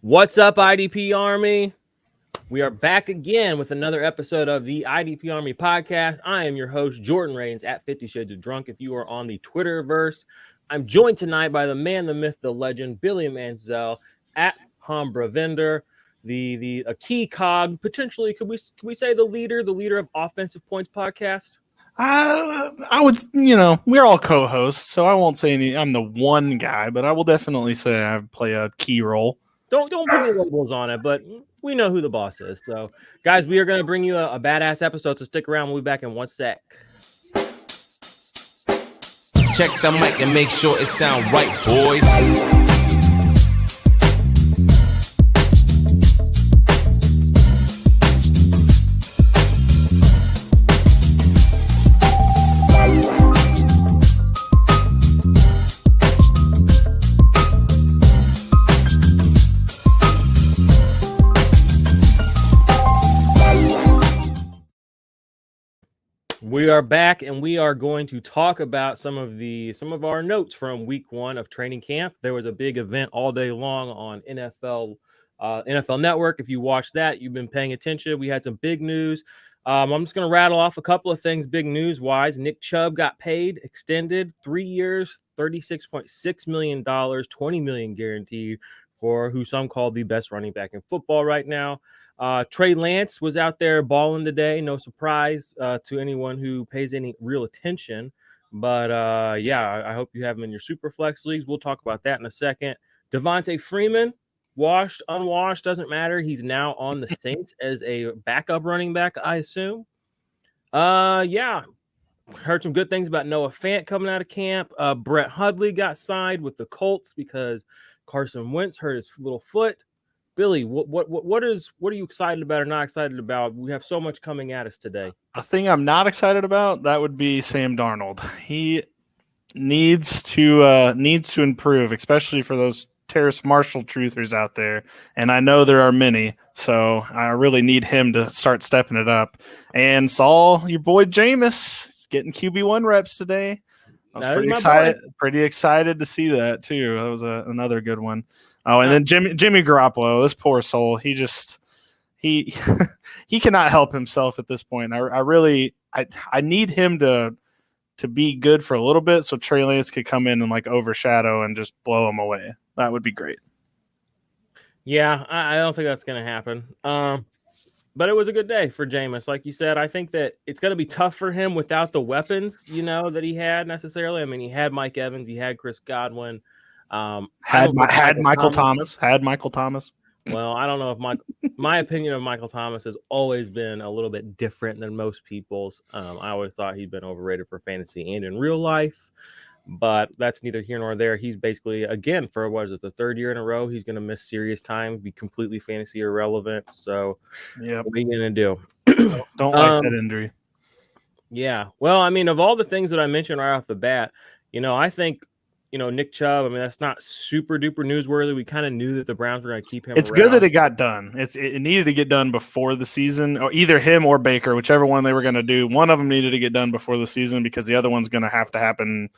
What's up, IDP Army? We are back again with another episode of the IDP Army podcast. I am your host, Jordan Rains, at 50 Shades of Drunk. If you are on the Twitterverse, I'm joined tonight by the man, the myth, the legend, Billy Manziel, at Hombra Vendor, a key cog, potentially, could we say the leader of Offensive Points podcast? I would, we're all co-hosts, so I won't say I'm the one guy, but I will definitely say I play a key role. Don't put any labels on it, but we know who the boss is. So, guys, we are going to bring you a badass episode, so stick around. We'll be back in 1 sec. Check the mic and make sure it sound right, boys. We are back, and we are going to talk about some of our notes from week 1 of training camp. There was a big event all day long on NFL Network. If you watched that, you've been paying attention. We had some big news. I'm just going to rattle off a couple of things big news-wise. Nick Chubb got paid, extended 3 years, $36.6 million, $20 million guaranteed for who some call the best running back in football right now. Trey Lance was out there balling today. No surprise to anyone who pays any real attention. But, I hope you have him in your super flex leagues. We'll talk about that in a second. Devontae Freeman, washed, unwashed, doesn't matter. He's now on the Saints as a backup running back, I assume. Heard some good things about Noah Fant coming out of camp. Brett Hundley got signed with the Colts because Carson Wentz hurt his little foot. Billy, what are you excited about or not excited about? We have so much coming at us today. The thing I'm not excited about, that would be Sam Darnold. He needs to improve, especially for those Terrace Marshall truthers out there. And I know there are many, so I really need him to start stepping it up. And saw your boy Jameis getting QB1 reps today. I was pretty excited to see that too. That was another good one. Oh, and then Jimmy Garoppolo, this poor soul, he cannot help himself at this point. I need him to be good for a little bit so Trey Lance could come in and like overshadow and just blow him away. That would be great. Yeah, I don't think that's going to happen. But it was a good day for Jameis. Like you said, I think that it's going to be tough for him without the weapons, that he had necessarily. I mean, he had Mike Evans, he had Chris Godwin. Had Michael Thomas. Well, I don't know if my opinion of Michael Thomas has always been a little bit different than most people's. I always thought he'd been overrated for fantasy and in real life, but that's neither here nor there. He's basically, again, for the third year in a row, he's going to miss serious time, be completely fantasy irrelevant. So, What are you going to do? Don't like that injury. Yeah. Well, I mean, of all the things that I mentioned right off the bat, I think, Nick Chubb, I mean, that's not super duper newsworthy. We kind of knew that the Browns were going to keep him It's around. good that it got done. It needed to get done before the season, or either him or Baker, whichever one they were going to do. One of them needed to get done before the season because the other one's going to have to happen.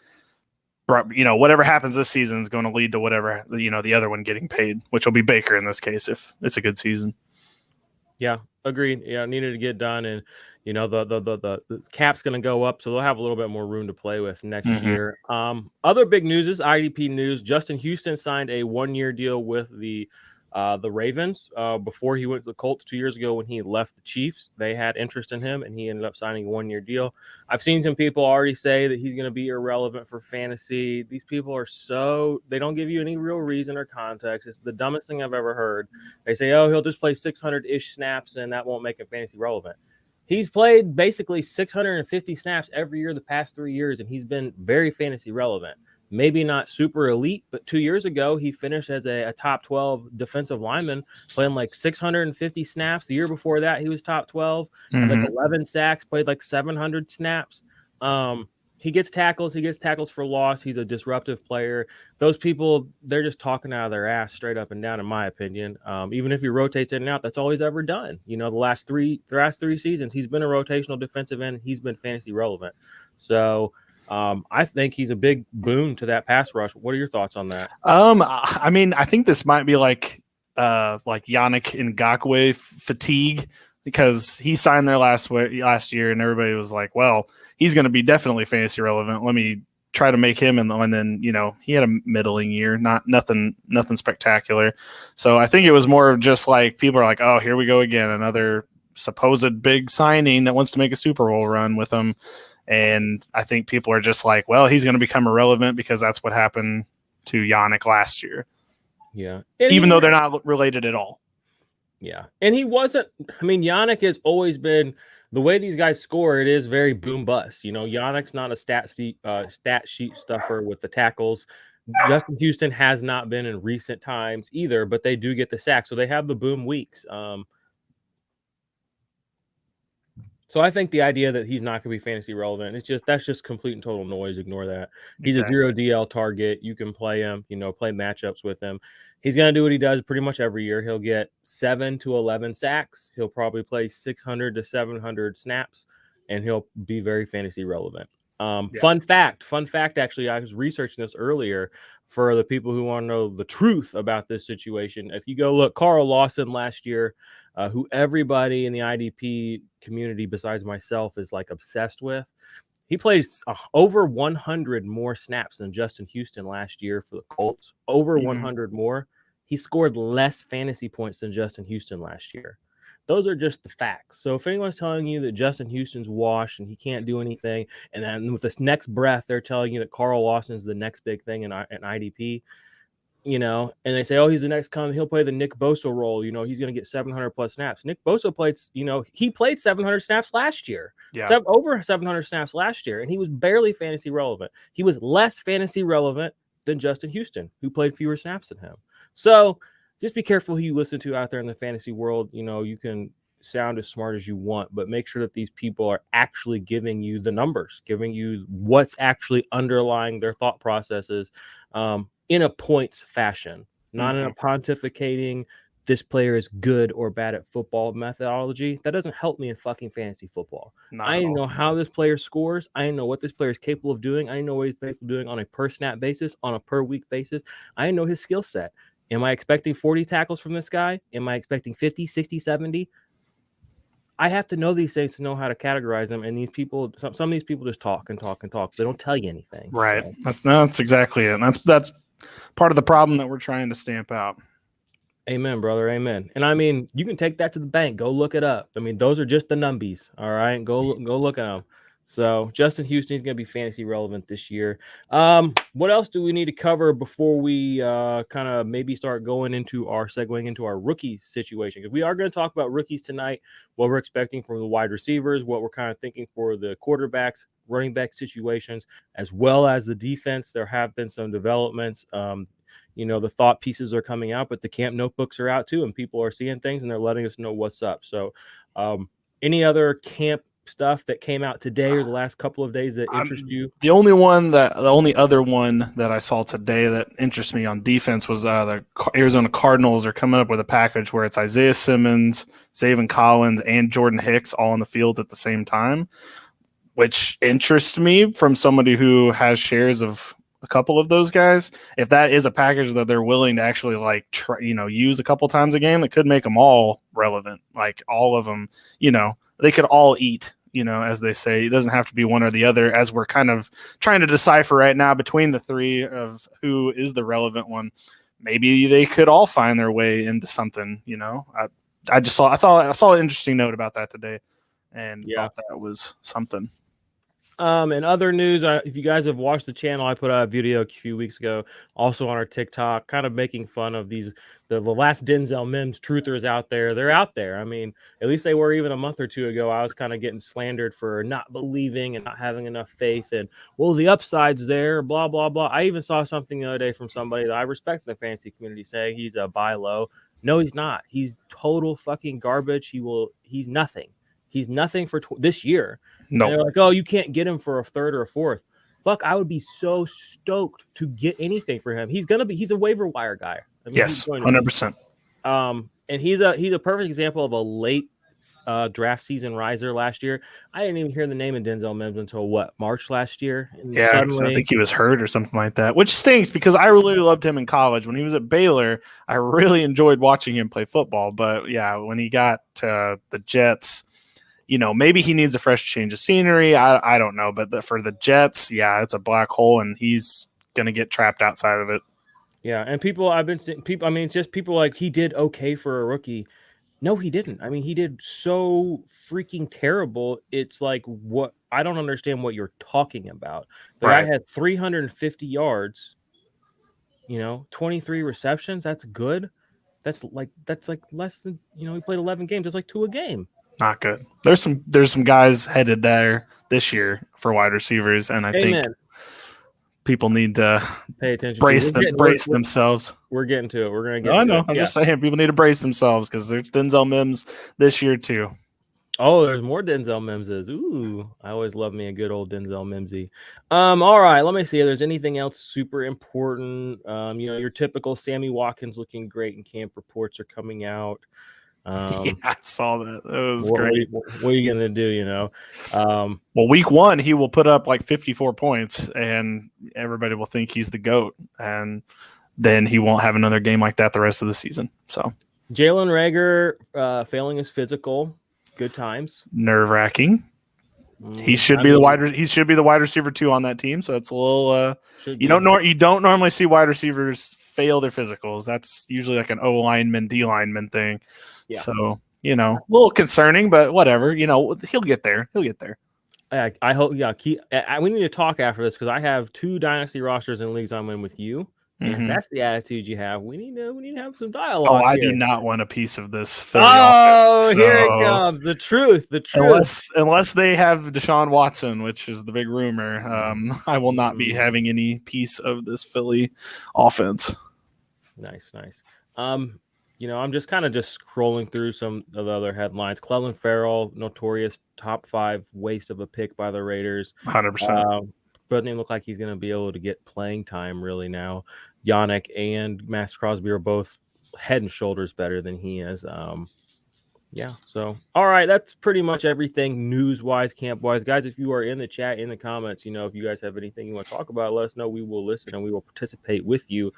Whatever happens this season is going to lead to whatever, the other one getting paid, which will be Baker in this case if it's a good season. Yeah, agreed. Yeah, needed to get done. And, the cap's going to go up, so they'll have a little bit more room to play with next year. Other big news is IDP news. Justin Houston signed a 1-year deal with the Ravens before he went to the Colts 2 years ago when he left the Chiefs. They had interest in him, and he ended up signing a 1-year deal. I've seen some people already say that he's going to be irrelevant for fantasy. These people are they don't give you any real reason or context. It's the dumbest thing I've ever heard. They say, he'll just play 600-ish snaps, and that won't make him fantasy relevant. He's played basically 650 snaps every year the past 3 years, and he's been very fantasy relevant. Maybe not super elite, but 2 years ago, he finished as a top 12 defensive lineman, playing like 650 snaps. The year before that, he was top 12, had like 11 sacks, played like 700 snaps. He gets tackles for loss. He's a disruptive player. Those people, they're just talking out of their ass straight up and down, in my opinion. Even if he rotates in and out, that's all he's ever done. The last three seasons, he's been a rotational defensive end. He's been fantasy relevant. So I think he's a big boon to that pass rush. What are your thoughts on that? I mean, I think this might be like like Yannick Ngakoue fatigue, because he signed there last year, and everybody was like, well, he's going to be definitely fantasy relevant. Let me try to make him, and then he had a middling year, nothing spectacular. So I think it was more of just like people are like, oh, here we go again, another supposed big signing that wants to make a Super Bowl run with him. And I think people are just like, well, he's going to become irrelevant because that's what happened to Yannick last year. Yeah. Even though they're not related at all. Yeah. And he wasn't, I mean, Yannick has always been, the way these guys score, it is very boom bust. Yannick's not a stat sheet stuffer with the tackles. Justin Houston has not been in recent times either, but they do get the sack. So they have the boom weeks. So I think the idea that he's not going to be fantasy relevant, that's just complete and total noise. Ignore that. He's a 0 DL target. You can play him, play matchups with him. He's going to do what he does pretty much every year. He'll get 7 to 11 sacks. He'll probably play 600 to 700 snaps, and he'll be very fantasy relevant. Fun fact, actually, I was researching this earlier for the people who want to know the truth about this situation. If you go look, Carl Lawson last year, who everybody in the IDP community besides myself is like obsessed with, he plays over 100 more snaps than Justin Houston last year for the Colts. Over 100 more. He scored less fantasy points than Justin Houston last year. Those are just the facts. So if anyone's telling you that Justin Houston's washed and he can't do anything, and then with this next breath, they're telling you that Carl Lawson's the next big thing in IDP, and they say, oh, he's the next coming. He'll play the Nick Bosa role. He's going to get 700 plus snaps. Nick Bosa played, he played 700 snaps last year. Yeah. Over 700 snaps last year, and he was barely fantasy relevant. He was less fantasy relevant than Justin Houston, who played fewer snaps than him. So just be careful who you listen to out there in the fantasy world. You can sound as smart as you want, but make sure that these people are actually giving you the numbers, giving you what's actually underlying their thought processes in a points fashion, not in a pontificating, this player is good or bad at football methodology. That doesn't help me in fucking fantasy football. I didn't know how this player scores. I didn't know what this player is capable of doing. I didn't know what he's capable of doing on a per snap basis, on a per week basis. I didn't know his skill set. Am I expecting 40 tackles from this guy? Am I expecting 50, 60, 70? I have to know these things to know how to categorize them. And these people, some of these people just talk and talk and talk. They don't tell you anything. Right. So. That's exactly it. And that's part of the problem that we're trying to stamp out. Amen, brother. Amen. And I mean, you can take that to the bank. Go look it up. I mean, those are just the numbies. All right. Go look at them. So Justin Houston is going to be fantasy relevant this year. What else do we need to cover before we kind of maybe start segueing into our rookie situation? Because we are going to talk about rookies tonight, what we're expecting from the wide receivers, what we're kind of thinking for the quarterbacks, running back situations, as well as the defense. There have been some developments. The thought pieces are coming out, but the camp notebooks are out too, and people are seeing things and they're letting us know what's up. So any other camp stuff that came out today or the last couple of days that interest you? The only other one that I saw today that interests me on defense was the Arizona Cardinals are coming up with a package where it's Isaiah Simmons, Zaven Collins, and Jordan Hicks all on the field at the same time, which interests me from somebody who has shares of a couple of those guys. If that is a package that they're willing to actually use a couple times a game, it could make them all relevant. Like all of them, they could all eat, as they say. It doesn't have to be one or the other, as we're kind of trying to decipher right now between the three of who is the relevant one. Maybe they could all find their way into something, I saw an interesting note about that today and thought that was something. In other news, if you guys have watched the channel, I put out a video a few weeks ago, also on our TikTok, kind of making fun of the last Denzel Mims truthers out there. They're out there. I mean, at least they were even a month or two ago. I was kind of getting slandered for not believing and not having enough faith. And, well, the upside's there, blah, blah, blah. I even saw something the other day from somebody that I respect in the fantasy community saying he's a buy low. No, he's not. He's total fucking garbage. He's nothing. He's nothing for this year. No, they're like, oh, you can't get him for a third or a fourth. Fuck, I would be so stoked to get anything for him. He's a waiver wire guy. Yes, 100%. And he's a perfect example of a late draft season riser last year. I didn't even hear the name of Denzel Mims until March last year. And Yeah, I think he was hurt or something like that, which stinks because I really loved him in college. When he was at Baylor, I really enjoyed watching him play football. But yeah, when he got to the Jets, maybe he needs a fresh change of scenery. I don't know. But for the Jets, yeah, it's a black hole, and he's going to get trapped outside of it. Yeah, and I've been seeing people. I mean, it's just people like he did okay for a rookie. No, he didn't. I mean, he did so freaking terrible. It's like, what? I don't understand what you're talking about. The guy had 350 yards, 23 receptions. That's good. That's like less than, he played 11 games. That's like 2 a game. Not good. There's some guys headed there this year for wide receivers, and I think people need to pay attention. Brace themselves. We're getting to it. We're gonna get. I know. I'm just saying, people need to brace themselves because there's Denzel Mims this year too. Oh, there's more Denzel Mimses. Ooh, I always love me a good old Denzel Mimsy. All right, let me see if there's anything else super important. Your typical Sammy Watkins looking great in camp. Reports are coming out. Yeah, I saw that. It was great. What are you gonna do? Well, week 1 he will put up like 54 points, and everybody will think he's the GOAT, and then he won't have another game like that the rest of the season. So Jalen Reagor failing his physical. Good times. Nerve-wracking. He should be the wide receiver 2 on that team. So it's a little. You don't normally see wide receivers fail their physicals. That's usually like an O lineman, D lineman thing. Yeah. So a little concerning, but whatever. He'll get there. I hope. Yeah. We need to talk after this because I have 2 dynasty rosters in leagues I'm in with you. And if that's the attitude you have, we need to have some dialogue. Oh, I do not want a piece of this Philly offense. So here it comes. The truth. Unless they have Deshaun Watson, which is the big rumor, I will not be having any piece of this Philly offense. Nice. I'm just kind of scrolling through some of the other headlines. Clelin Ferrell, notorious top 5 waste of a pick by the Raiders. 100%. Doesn't look like he's going to be able to get playing time really now. Yannick and Max Crosby are both head and shoulders better than he is. So all right, that's pretty much everything news-wise, camp-wise. Guys, if you are in the chat, in the comments, if you guys have anything you want to talk about, let us know. We will listen and we will participate with you.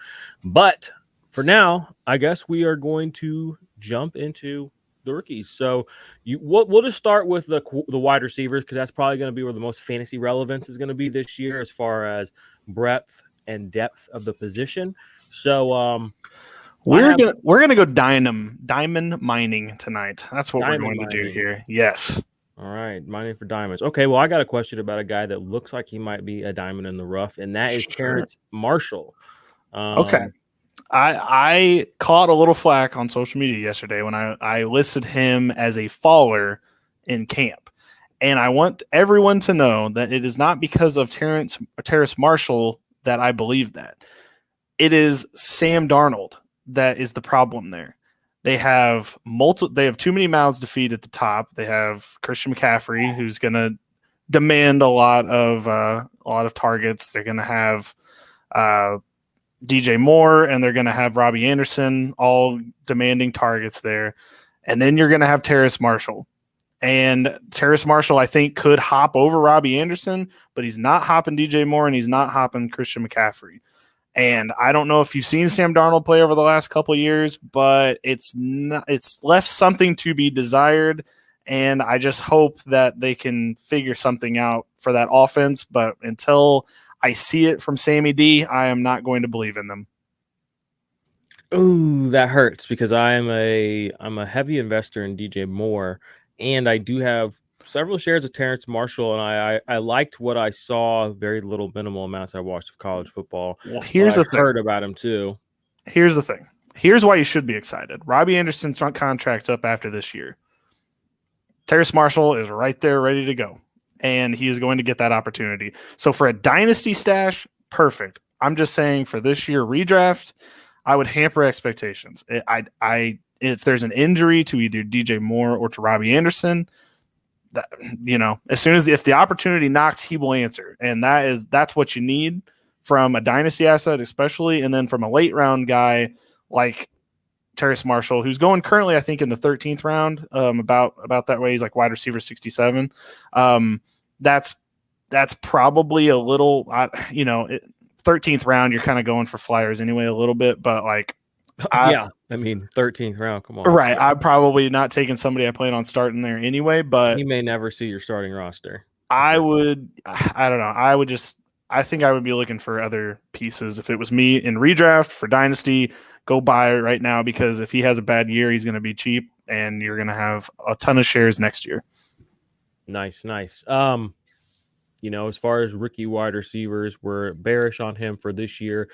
But for now, I guess we are going to jump into the rookies. So we'll just start with the wide receivers because that's probably going to be where the most fantasy relevance is going to be this year as far as breadth and depth of the position. So we're gonna go diamond mining tonight. That's what we're going to do here. Yes. All right, mining for diamonds. Okay, well, I got a question about a guy that looks like he might be a diamond in the rough, and that is Terrence Marshall. Okay. I caught a little flack on social media yesterday when I listed him as a faller in camp. And I want everyone to know that it is not because of Terrace Marshall that I believe that. It is Sam Darnold that is the problem there. They have too many mouths to feed at the top. They have Christian McCaffrey, who's going to demand a lot of targets. They're going to have DJ Moore, and they're going to have Robbie Anderson, all demanding targets there. And then you're going to have Terrace Marshall. And Terrace Marshall, I think, could hop over Robbie Anderson, but he's not hopping DJ Moore, and he's not hopping Christian McCaffrey. And I don't know if you've seen Sam Darnold play over the last couple of years, but it's left something to be desired. And I just hope that they can figure something out for that offense. But until I see it from Sammy D, I am not going to believe in them. Ooh, that hurts because I'm a heavy investor in DJ Moore, and I do have several shares of Terrence Marshall, and I liked what I saw. Very little, minimal amounts I watched of college football. Well, here's the thing. Heard about him too. Here's the thing. Here's why you should be excited. Robbie Anderson's contract's up after this year. Terrace Marshall is right there, ready to go, and he is going to get that opportunity. So for a dynasty stash, perfect. I'm just saying for this year redraft, I would hamper expectations. If there's an injury to either DJ Moore or to Robbie Anderson, if the opportunity knocks, he will answer, and that's what you need from a dynasty asset, especially, and then from a late round guy like Terrace Marshall, who's going currently, I think, in the 13th round, about that way. He's like wide receiver 67. That's probably a little, 13th round, you're kind of going for flyers anyway, a little bit, but like, yeah, I mean, 13th round, come on. Right. I'm probably not taking somebody I plan on starting there anyway, but he may never see your starting roster. I don't know. I think I would be looking for other pieces. If it was me in redraft for Dynasty, go buy it right now, because if he has a bad year, he's going to be cheap and you're going to have a ton of shares next year. Nice. As far as rookie wide receivers, we're bearish on him for this year.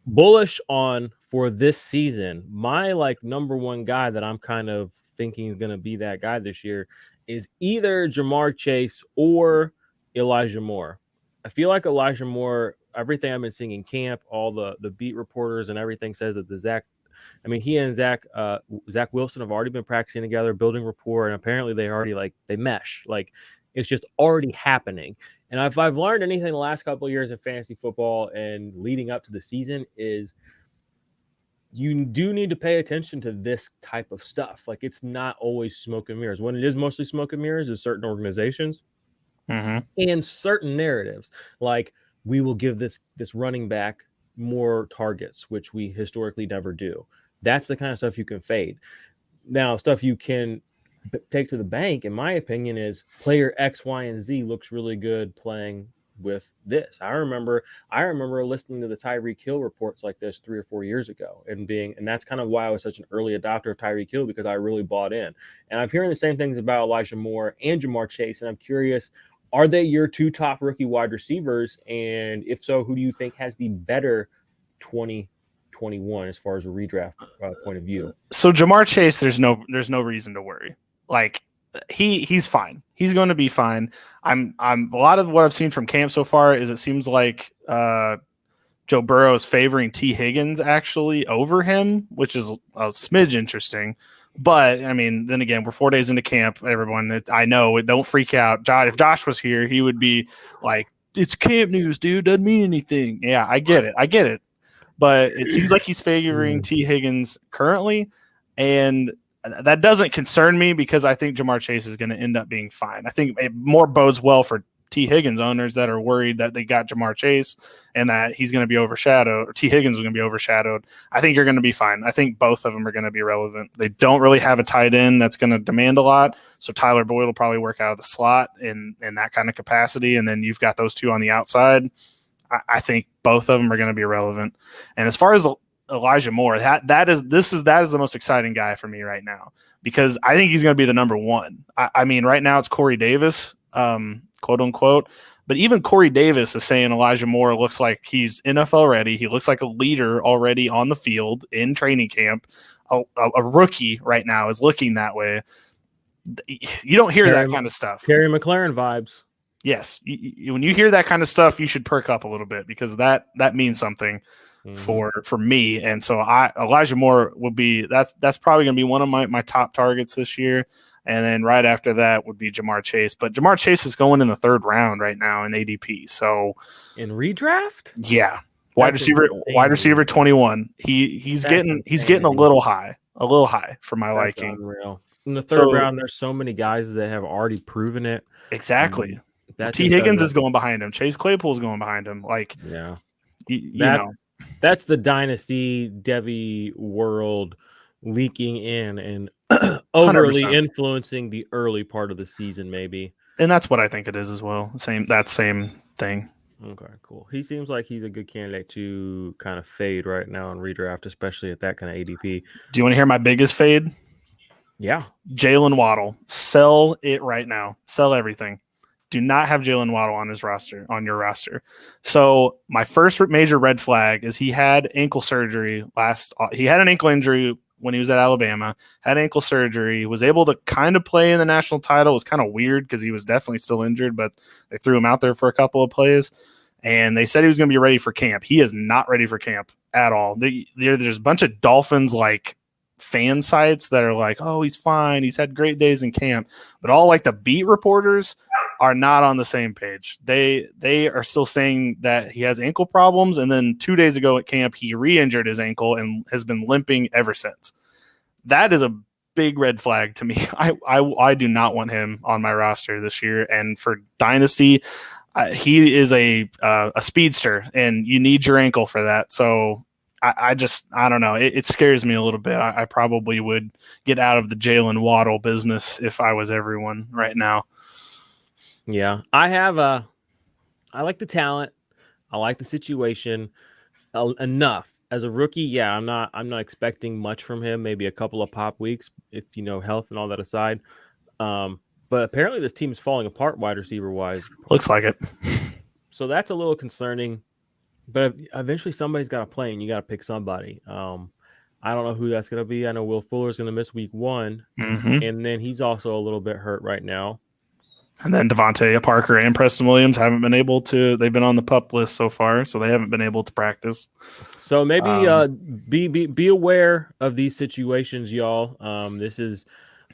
Bullish on for this season. My number one guy that I'm kind of thinking is going to be that guy this year is either Jamar Chase or Elijah Moore. I feel like Elijah Moore, everything I've been seeing in camp, all the beat reporters and everything says that he and Zach Wilson have already been practicing together, building rapport, and apparently they already they mesh. It's just already happening. And if I've learned anything the last couple of years in fantasy football and leading up to the season is you do need to pay attention to this type of stuff. It's not always smoke and mirrors. When it is mostly smoke and mirrors is certain organizations and certain narratives. We will give this running back more targets, which we historically never do. That's the kind of stuff you can fade. Now, stuff you can take to the bank, in my opinion, is player X, Y, and Z looks really good playing with this. I remember listening to the Tyreek Hill reports like this 3 or 4 years ago, and that's kind of why I was such an early adopter of Tyreek Hill, because I really bought in. And I'm hearing the same things about Elijah Moore and Jamar Chase, and I'm curious, are they your two top rookie wide receivers? And if so, who do you think has the better 2021 as far as a redraft point of view? So Jamar Chase, there's no reason to worry. He's fine. He's going to be fine. I'm a lot of what I've seen from camp so far is it seems like Joe Burrow is favoring T. Higgins actually over him, which is a smidge interesting. But I mean, then again, we're 4 days into camp. Everyone, I know, don't freak out. If Josh was here, he would be like, "It's camp news, dude. Doesn't mean anything." Yeah, I get it. But it seems like he's favoring T. Higgins currently, and that doesn't concern me because I think Jamar Chase is going to end up being fine. I think it more bodes well for T. Higgins owners that are worried that they got Jamar Chase and that he's going to be overshadowed, or T. Higgins is going to be overshadowed. I think you're going to be fine. I think both of them are going to be relevant. They don't really have a tight end that's going to demand a lot, so Tyler Boyd will probably work out of the slot in that kind of capacity, and then you've got those two on the outside. I think both of them are going to be relevant. And as far as Elijah Moore, that is the most exciting guy for me right now, because I think he's going to be the number one. I mean, right now it's Corey Davis, quote unquote, but even Corey Davis is saying Elijah Moore looks like he's NFL ready. He looks like a leader already on the field in training camp. A rookie right now is looking that way. You don't hear that kind of stuff. Terry McLaurin vibes. Yes, when you hear that kind of stuff, you should perk up a little bit, because that means something for me. And so Elijah Moore will be that's probably going to be one of my top targets this year. And then right after that would be Jamar Chase. But Jamar Chase is going in the 3rd round right now in ADP. So in redraft, yeah, wide receiver 21. He's getting a little high for my liking. Unreal. In the 3rd round, there's so many guys that have already proven it. Exactly. T. Higgins is going behind him. Chase Claypool is going behind him. That's the dynasty Devi world leaking in and overly 100%. Influencing the early part of the season, maybe. And that's what I think it is as well. Same thing. Okay, cool. He seems like he's a good candidate to kind of fade right now in redraft, especially at that kind of ADP. Do you want to hear my biggest fade? Yeah. Jalen Waddle. Sell it right now. Sell everything. Do not have Jalen Waddle on your roster. So my first major red flag is he had ankle surgery he had an ankle injury when he was at Alabama, had ankle surgery, was able to kind of play in the national title. It was kind of weird because he was definitely still injured, but they threw him out there for a couple of plays, and they said he was going to be ready for camp. He is not ready for camp at all. There's a bunch of Dolphins fan sites that are like, oh, he's fine, he's had great days in camp, but all the beat reporters are not on the same page. They are still saying that he has ankle problems, and then 2 days ago at camp he re-injured his ankle and has been limping ever since. that is a big red flag to me. I do not want him on my roster this year. And for Dynasty, he is a speedster, and you need your ankle for that. So I don't know. It scares me a little bit. I probably would get out of the Jalen Waddle business if I was everyone right now. Yeah, I like the talent. I like the situation enough as a rookie. Yeah, I'm not expecting much from him. Maybe a couple of pop weeks, if health and all that aside. But apparently this team is falling apart wide receiver wise. Looks like it. So that's a little concerning. But eventually somebody's got to play, and you got to pick somebody. I don't know who that's going to be. I know Will Fuller's going to miss week 1, and then he's also a little bit hurt right now. And then Devontae Parker and Preston Williams haven't been able to. They've been on the PUP list so far, so they haven't been able to practice. So maybe be aware of these situations, y'all.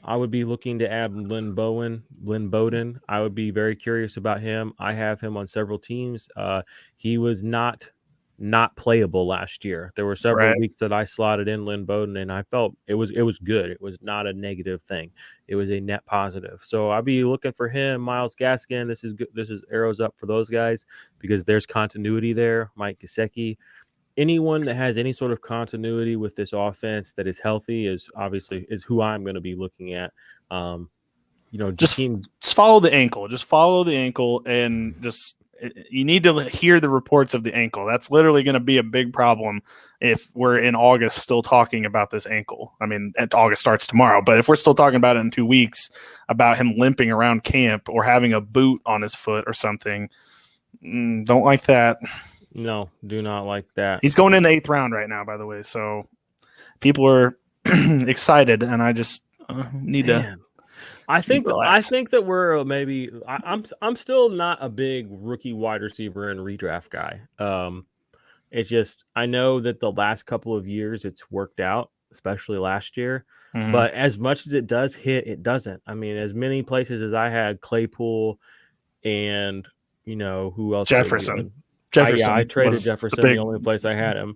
I would be looking to add Lynn Bowden. I would be very curious about him. I have him on several teams. He was not playable last year. There were several weeks that I slotted in Lynn Bowden, and I felt it was good. It was not a negative thing. It was a net positive. So I'll be looking for him. Myles Gaskin. This is good. This is arrows up for those guys because there's continuity there. Mike Gesicki. Anyone that has any sort of continuity with this offense that is healthy is who I'm going to be looking at. Just follow the ankle. Just follow the ankle, and you need to hear the reports of the ankle. That's literally going to be a big problem if we're in August still talking about this ankle. I mean, August starts tomorrow, but if we're still talking about it in 2 weeks about him limping around camp or having a boot on his foot or something, don't like that. No, do not like that. He's going in the 8th round right now, by the way. So people are excited, and I just need to. I think that we're maybe. I'm still not a big rookie wide receiver and redraft guy. It's just I know that the last couple of years it's worked out, especially last year. But as much as it does hit, it doesn't. I mean, as many places as I had Claypool, and who else? Jefferson. I traded Jefferson. The only place I had him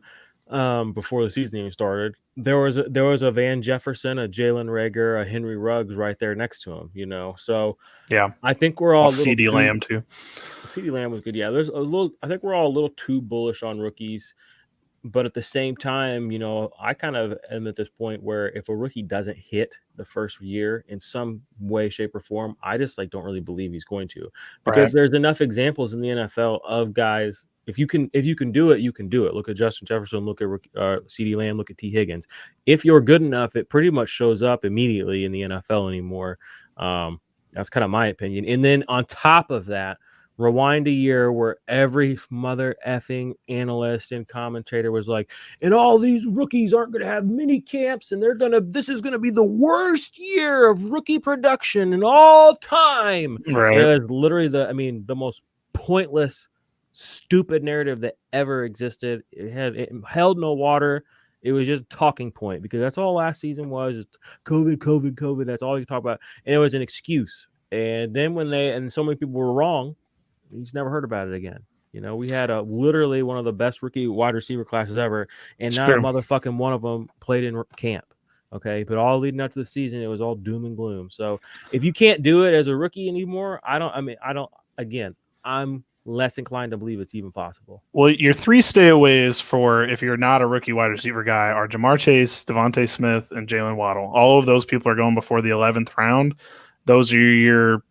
before the season even started. There was a Van Jefferson, a Jalen Reagor, a Henry Ruggs right there next to him. So yeah, I think we're all CD Lamb too. CD Lamb was good. Yeah, there's a little. I think we're all a little too bullish on rookies, but at the same time, I kind of am at this point where if a rookie doesn't hit the first year in some way, shape, or form, I just don't really believe he's going to, because there's enough examples in the NFL of guys. If you can do it, you can do it. Look at Justin Jefferson. Look at CD Lamb. Look at T. Higgins. If you're good enough, it pretty much shows up immediately in the NFL anymore. That's kind of my opinion. And then on top of that, rewind a year where every mother effing analyst and commentator was like, and all these rookies aren't going to have mini camps, and this is going to be the worst year of rookie production in all time. Right. It was literally the most pointless, stupid narrative that ever existed. It held no water. It was just a talking point, because that's all last season was. It's COVID. That's all you talk about. And it was an excuse. And then when so many people were wrong, he's never heard about it again. We had literally one of the best rookie wide receiver classes ever, and not a motherfucking one of them played in camp. Okay, but all leading up to the season, it was all doom and gloom. So if you can't do it as a rookie anymore, I'm less inclined to believe it's even possible. Well, your 3 stayaways for if you're not a rookie wide receiver guy are Jamar Chase, Devontae Smith, and Jalen Waddle. All of those people are going before the 11th round. Those are you're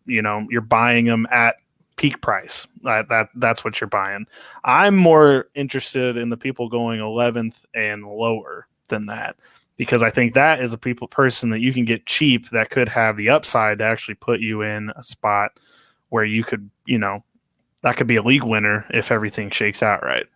buying them at peak price. That's what you're buying. I'm more interested in the people going 11th and lower than that, because I think that is a person that you can get cheap that could have the upside to actually put you in a spot where you could, that could be a league winner if everything shakes out right.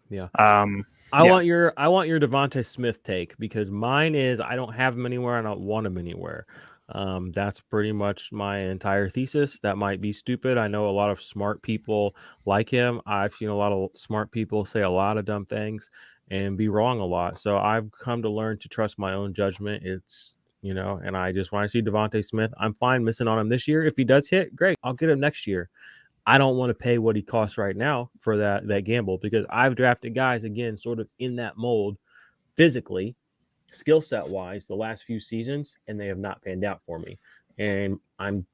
Yeah. I want your Devontae Smith take, because mine is I don't have him anywhere. I don't want him anywhere. That's pretty much my entire thesis. That might be stupid. I know a lot of smart people like him. I've seen a lot of smart people say a lot of dumb things and be wrong a lot. So I've come to learn to trust my own judgment. It's, and I just want to see Devontae Smith. I'm fine missing on him this year. If he does hit, great. I'll get him next year. I don't want to pay what he costs right now for that gamble, because I've drafted guys, again, sort of in that mold physically, skill set wise the last few seasons, and they have not panned out for me. And I'm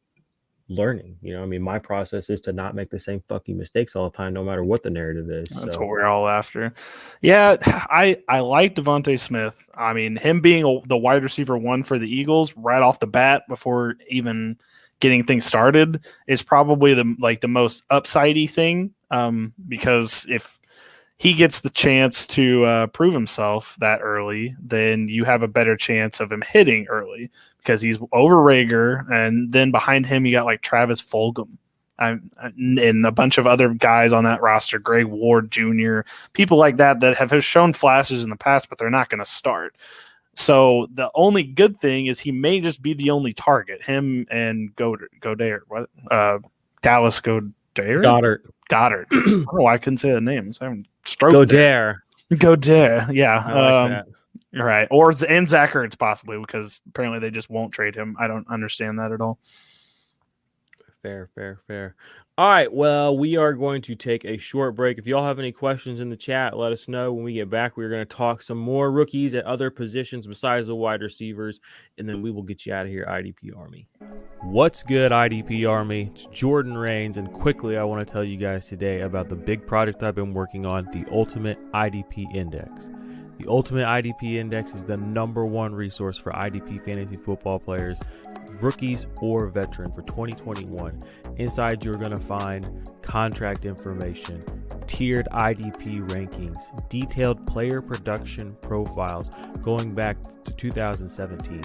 learning. I mean, my process is to not make the same fucking mistakes all the time, no matter what the narrative is. That's what we're all after. Yeah, I like Devontae Smith. I mean, him being the wide receiver 1 for the Eagles right off the bat before even getting things started is probably the most upsidey thing. Because if he gets the chance to prove himself that early, then you have a better chance of him hitting early because he's over Rager, and then behind him you got like Travis Fulgham. And a bunch of other guys on that roster, Greg Ward Jr., people like that have shown flashes in the past, but they're not going to start. So the only good thing is he may just be the only target, him and Goddard. What? Dallas Goddard? Goddard. I don't know why I couldn't say the names. I'm stroke. Goddard. Yeah. I like that. Right. Or and Zach Ertz possibly, because apparently they just won't trade him. I don't understand that at all. Fair. All right, well, we are going to take a short break. If y'all have any questions in the chat, let us know. When we get back, we're going to talk some more rookies at other positions besides the wide receivers, and then we will get you out of here, IDP Army. What's good, IDP Army? It's Jordan Rains, and quickly I want to tell you guys today about the big project I've been working on, the Ultimate IDP Index. The Ultimate IDP Index is the #1 resource for IDP fantasy football players, rookies or veterans for 2021. Inside, you're going to find contract information, tiered IDP rankings, detailed player production profiles going back to 2017,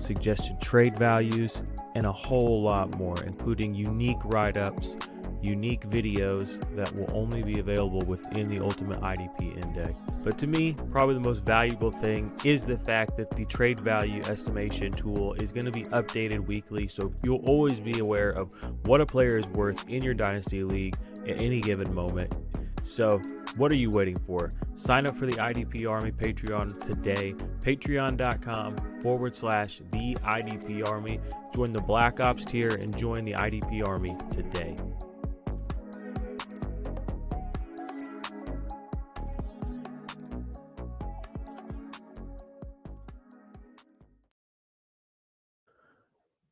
suggested trade values, and a whole lot more, including unique write-ups, unique videos that will only be available within the Ultimate IDP Index. But to me, probably the most valuable thing is the fact that the trade value estimation tool is going to be updated weekly, so you'll always be aware of what a player is worth in your Dynasty League at any given moment. So what are you waiting for? Sign up for the IDP Army Patreon today. Patreon.com/the IDP Army. Join the Black Ops tier and join the IDP Army today.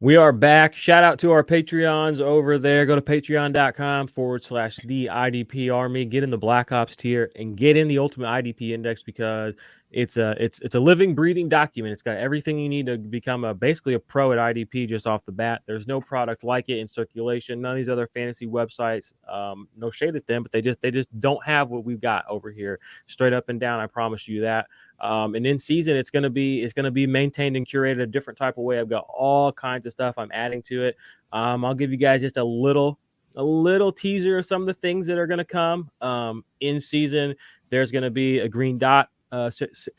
We are back. Shout out to our Patreons over there. Go to patreon.com/the IDP Army. Get in the Black Ops tier and get in the Ultimate IDP Index, because it's a living, breathing document. It's got everything you need to become basically a pro at IDP just off the bat. There's no product like it in circulation. None of these other fantasy websites, no shade at them, but they just don't have what we've got over here. Straight up and down, I promise you that. And in season, it's gonna be maintained and curated a different type of way. I've got all kinds of stuff I'm adding to it. I'll give you guys just a little teaser of some of the things that are gonna come. In season, there's gonna be a green dot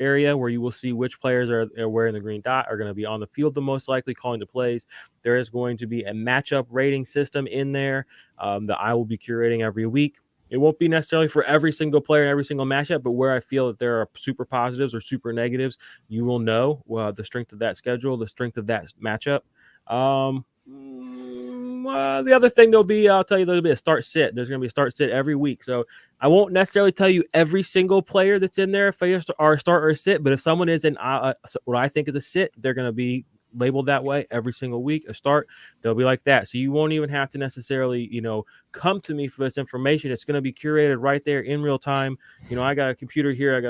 area where you will see which players are wearing the green dot are going to be on the field the most likely, calling the plays. There is going to be a matchup rating system in there that I will be curating every week. It won't be necessarily for every single player and every single matchup, but where I feel that there are super positives or super negatives, you will know the strength of that schedule, the strength of that matchup. The other thing I'll tell you, there'll be a start sit. There's going to be a start sit every week. So I won't necessarily tell you every single player that's in there if they are a start or a sit, but if someone is in what I think is a sit, they're going to be labeled that way every single week. A start, they'll be like that. So you won't even have to necessarily, come to me for this information. It's going to be curated right there in real time. I got a computer here. I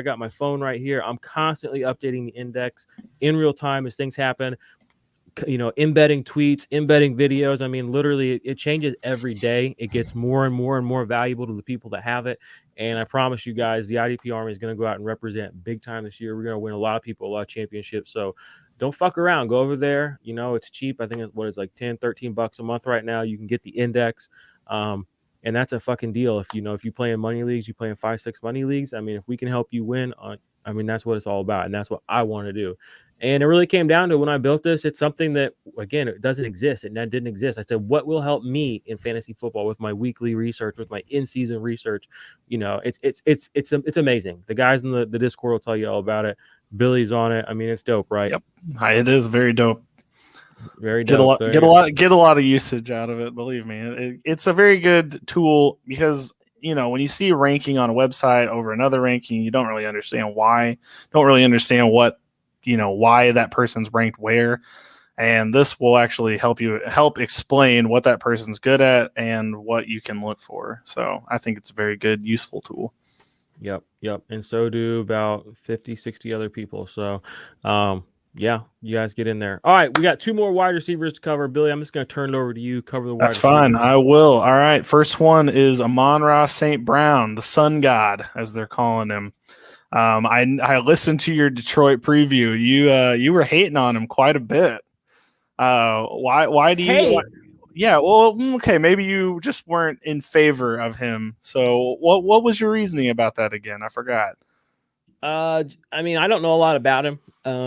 got my phone right here. I'm constantly updating the index in real time as things happen. Embedding tweets, embedding videos. I mean, literally, it changes every day. It gets more and more and more valuable to the people that have it. And I promise you guys, the IDP Army is going to go out and represent big time this year. We're going to win a lot of people, a lot of championships. So don't fuck around. Go over there. It's cheap. I think it's like $10-13 a month right now. You can get the index. And that's a fucking deal. If you play in money leagues, you play in 5-6 money leagues. I mean, if we can help you win, that's what it's all about. And that's what I want to do. And it really came down to when I built this, it's something that, again, it doesn't exist. It didn't exist. I said, what will help me in fantasy football with my weekly research, with my in-season research? It's amazing. The guys in the Discord will tell you all about it. Billy's on it. I mean, it's dope, right? Yep. It is very dope. Very dope. Get a lot of usage out of it. Believe me, it's a very good tool because when you see a ranking on a website over another ranking, you don't really understand why. Don't really understand why that person's ranked where. And this will actually help explain what that person's good at and what you can look for. So I think it's a very good, useful tool. Yep. And so do about 50, 60 other people. So, yeah, you guys get in there. All right, we got 2 more wide receivers to cover. Billy, I'm just going to turn it over to you. Cover the wide That's receivers. fine. I will. All right. First one is Amon-Ra St. Brown, the sun god, as they're calling him. I listened to your Detroit preview. You were hating on him quite a bit. Why do you? Hey, Yeah. Well, okay. Maybe you just weren't in favor of him. So what was your reasoning about that again? I forgot. I mean, I don't know a lot about him.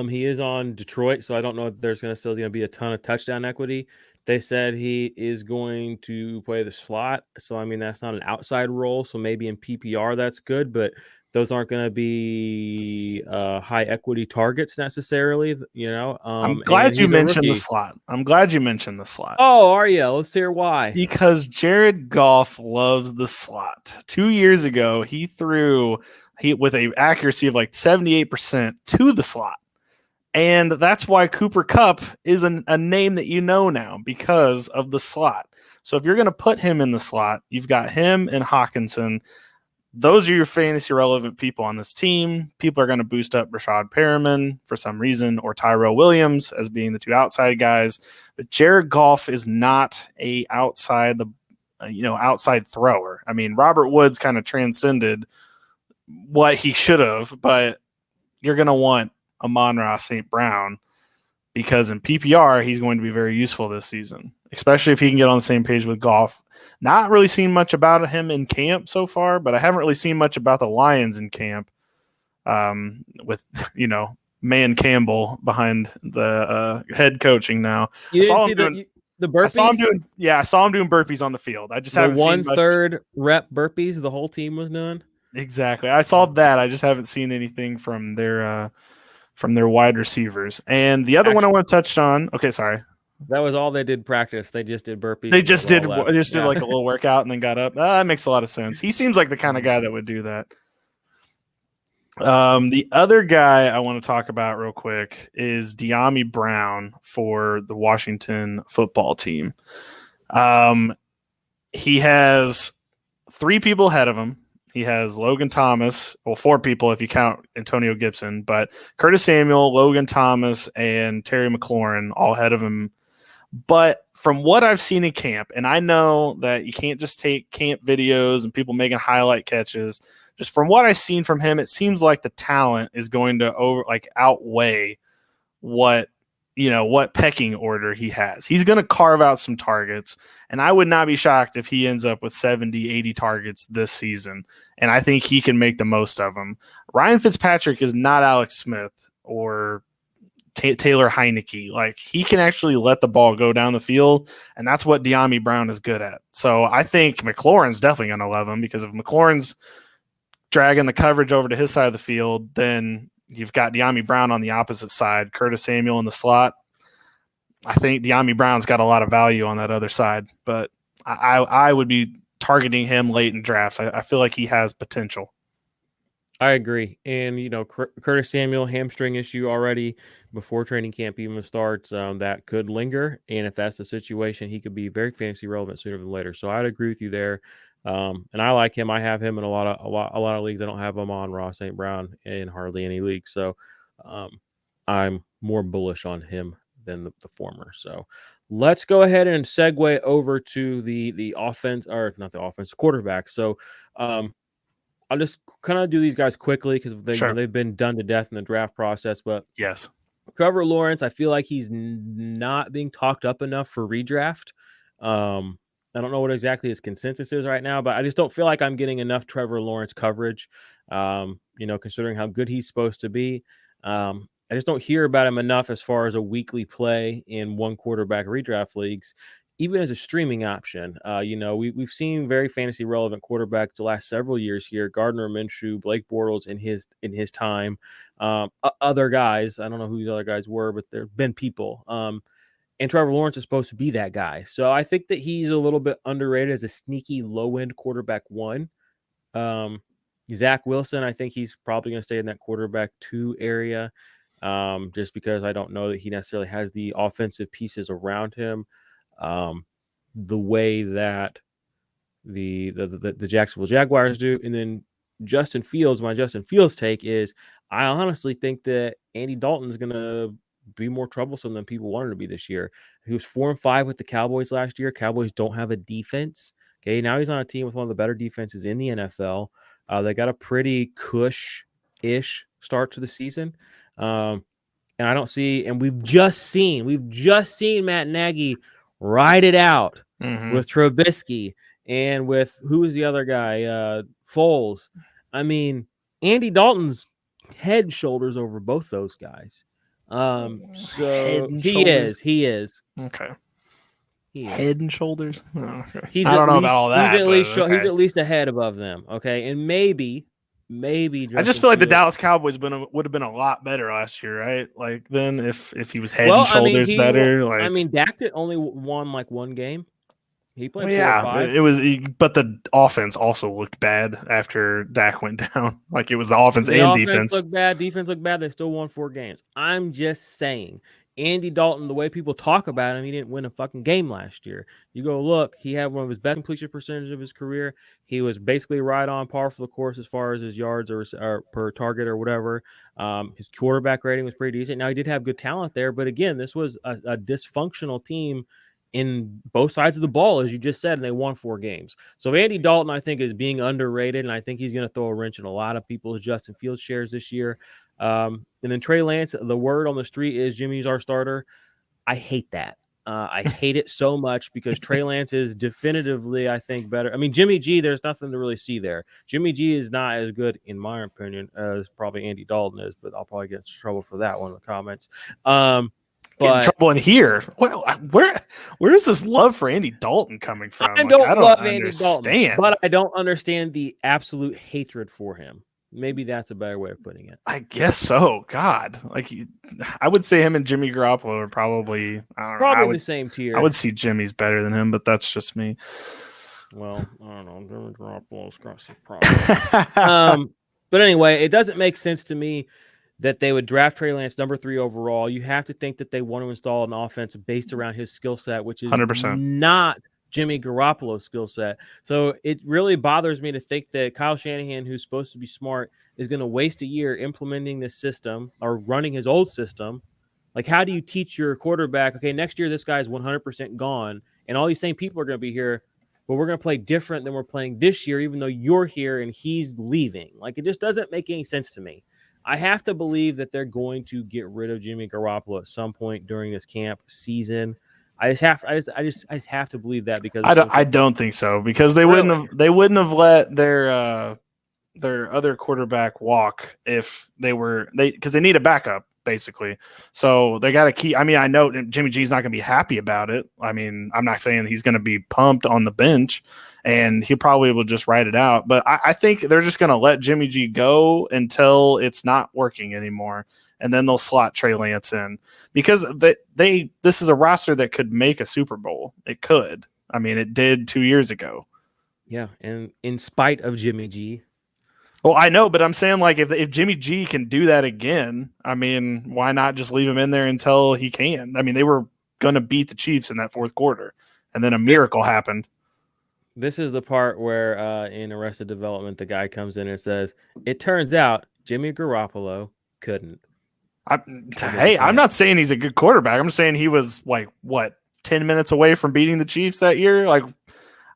He is on Detroit, so I don't know if there's still going to be a ton of touchdown equity. They said he is going to play the slot, so I mean that's not an outside role. So maybe in PPR that's good, but those aren't going to be high equity targets necessarily. I'm And glad you he's a mentioned the rookie. slot. I'm glad you mentioned the slot. Oh, are you? Let's hear why. Because Jared Goff loves the slot. 2 years ago, he threw with a accuracy of like 78% to the slot. And that's why Cooper Kupp is a name that you know now because of the slot. So if you're going to put him in the slot, you've got him and Hawkinson. Those are your fantasy relevant people on this team. People are going to boost up Rashad Perriman for some reason, or Tyrell Williams as being the 2 outside guys. But Jared Goff is not a outside thrower. I mean, Robert Woods kind of transcended what he should have, but you're going to want Amon-Ra St. Brown because in PPR, he's going to be very useful this season, especially if he can get on the same page with Goff. Not really seen much about him in camp so far, but I haven't really seen much about the Lions in camp with, Man Campbell behind the head coaching now. You didn't see the burpees? I saw him doing burpees on the field. I just the haven't seen much. 1/3 rep burpees the whole team was doing. Exactly. I saw that. I just haven't seen anything from their wide receivers. And the other one I want to touch on. Okay, sorry. That was all they did practice. They just did burpees. They just did like a little workout and then got up. That makes a lot of sense. He seems like the kind of guy that would do that. The other guy I want to talk about real quick is Dyami Brown for the Washington football team. He has 3 people ahead of him. He has Logan Thomas, 4 people if you count Antonio Gibson, but Curtis Samuel, Logan Thomas, and Terry McLaurin all ahead of him. But from what I've seen in camp, and I know that you can't just take camp videos and people making highlight catches, just from what I've seen from him, it seems like the talent is going to outweigh what pecking order he has. He's going to carve out some targets, and I would not be shocked if he ends up with 70, 80 targets this season, and I think he can make the most of them. Ryan Fitzpatrick is not Alex Smith or Taylor Heineke. Like, he can actually let the ball go down the field, and that's what Dyami Brown is good at. So I think McLaurin's definitely going to love him, because if McLaurin's dragging the coverage over to his side of the field, then you've got Dyami Brown on the opposite side, Curtis Samuel in the slot. I think Dyami Brown's got a lot of value on that other side, but I would be targeting him late in drafts. I feel like he has potential. I agree. And, Curtis Samuel, hamstring issue already before training camp even starts, that could linger. And if that's the situation, he could be very fantasy relevant sooner than later. So I'd agree with you there. And I like him. I have him in a lot of leagues. I don't have him on Ross St. Brown in hardly any leagues. So I'm more bullish on him than the former. So let's go ahead and segue over to the offense, or not the offense, quarterback. So I'll just kind of do these guys quickly because they've been done to death in the draft process. But yes, Trevor Lawrence, I feel like he's not being talked up enough for redraft. I don't know what exactly his consensus is right now, but I just don't feel like I'm getting enough Trevor Lawrence coverage, considering how good he's supposed to be. I just don't hear about him enough as far as a weekly play in one quarterback redraft leagues, even as a streaming option. We've seen very fantasy relevant quarterbacks the last several years here. Gardner Minshew, Blake Bortles in his time. Other guys, I don't know who these other guys were, but there have been people. And Trevor Lawrence is supposed to be that guy. So I think that he's a little bit underrated as a sneaky low-end quarterback 1. Zach Wilson, I think he's probably going to stay in that quarterback 2 area, just because I don't know that he necessarily has the offensive pieces around him, the way that the Jacksonville Jaguars do. And then Justin Fields, my Justin Fields take is I honestly think that Andy Dalton is going to be more troublesome than people wanted to be this year. He was 4-5 with the Cowboys last year. Cowboys don't have a defense. Okay, now he's on a team with one of the better defenses in the NFL. They got a pretty cush-ish start to the season. And I don't see, and we've just seen Matt Nagy ride it out with Trubisky and with who is the other guy, Foles. I mean, Andy Dalton's head and shoulders over both those guys. So he is. Okay. He is. Head and shoulders. Oh, okay. I don't know about all that. He's at least a head above them. Okay, and maybe. I just feel like the Dallas Cowboys would have been a lot better last year, right? Like then if he was head and shoulders better. Like, I mean, Dak only won like 1 game. He played 4 or 5. It was, but the offense also looked bad after Dak went down. Like it was the offense and defense. Defense looked bad. They still won 4 games. I'm just saying, Andy Dalton, the way people talk about him, he didn't win a fucking game last year. You go look, he had one of his best completion percentage of his career. He was basically right on par for the course as far as his yards or per target or whatever. His quarterback rating was pretty decent. Now he did have good talent there, but again, this was a dysfunctional team in both sides of the ball, as you just said, and they won 4 games. So Andy Dalton, I think, is being underrated, and I think he's going to throw a wrench in a lot of people's Justin Fields shares this year. And then Trey Lance, the word on the street is Jimmy's our starter. I hate that. I hate it so much because Trey Lance is definitively, I think, better. I mean, Jimmy G, there's nothing to really see there. Jimmy G is not as good, in my opinion, as probably Andy Dalton is, but I'll probably get in trouble for that one in the comments. Get in trouble in here. Where is this love for Andy Dalton coming from? I don't love Andy Dalton, but I don't understand the absolute hatred for him. Maybe that's a better way of putting it. I guess so. God, like I would say him and Jimmy Garoppolo are probably the same tier. I would see Jimmy's better than him, but that's just me. Well, I don't know. Jimmy Garoppolo's got some problems. But anyway, it doesn't make sense to me that they would draft Trey Lance number 3 overall. You have to think that they want to install an offense based around his skill set, which is 100%. not Jimmy Garoppolo's skill set. So it really bothers me to think that Kyle Shanahan, who's supposed to be smart, is going to waste a year implementing this system or running his old system. Like, how do you teach your quarterback, okay, next year this guy's 100% gone, and all these same people are going to be here, but we're going to play different than we're playing this year, even though you're here and he's leaving. Like, it just doesn't make any sense to me. I have to believe that they're going to get rid of Jimmy Garoppolo at some point during this camp season. I just have to believe that because I don't think so because they wouldn't have let their other quarterback walk if because they need a backup basically. So they got to keep. I mean, I know Jimmy G's not going to be happy about it. I mean, I'm not saying he's going to be pumped on the bench, and he probably will just ride it out. But I think they're just going to let Jimmy G go until it's not working anymore, and then they'll slot Trey Lance in because this is a roster that could make a Super Bowl. It could. I mean, it did 2 years ago. Yeah, and in spite of Jimmy G. Well, I know, but I'm saying like if Jimmy G can do that again, I mean, why not just leave him in there until he can? I mean, they were going to beat the Chiefs in that 4th quarter, and then a miracle happened. This is the part where in Arrested Development, the guy comes in and says, it turns out Jimmy Garoppolo couldn't. I'm not saying he's a good quarterback. I'm saying he was like, 10 minutes away from beating the Chiefs that year? Like,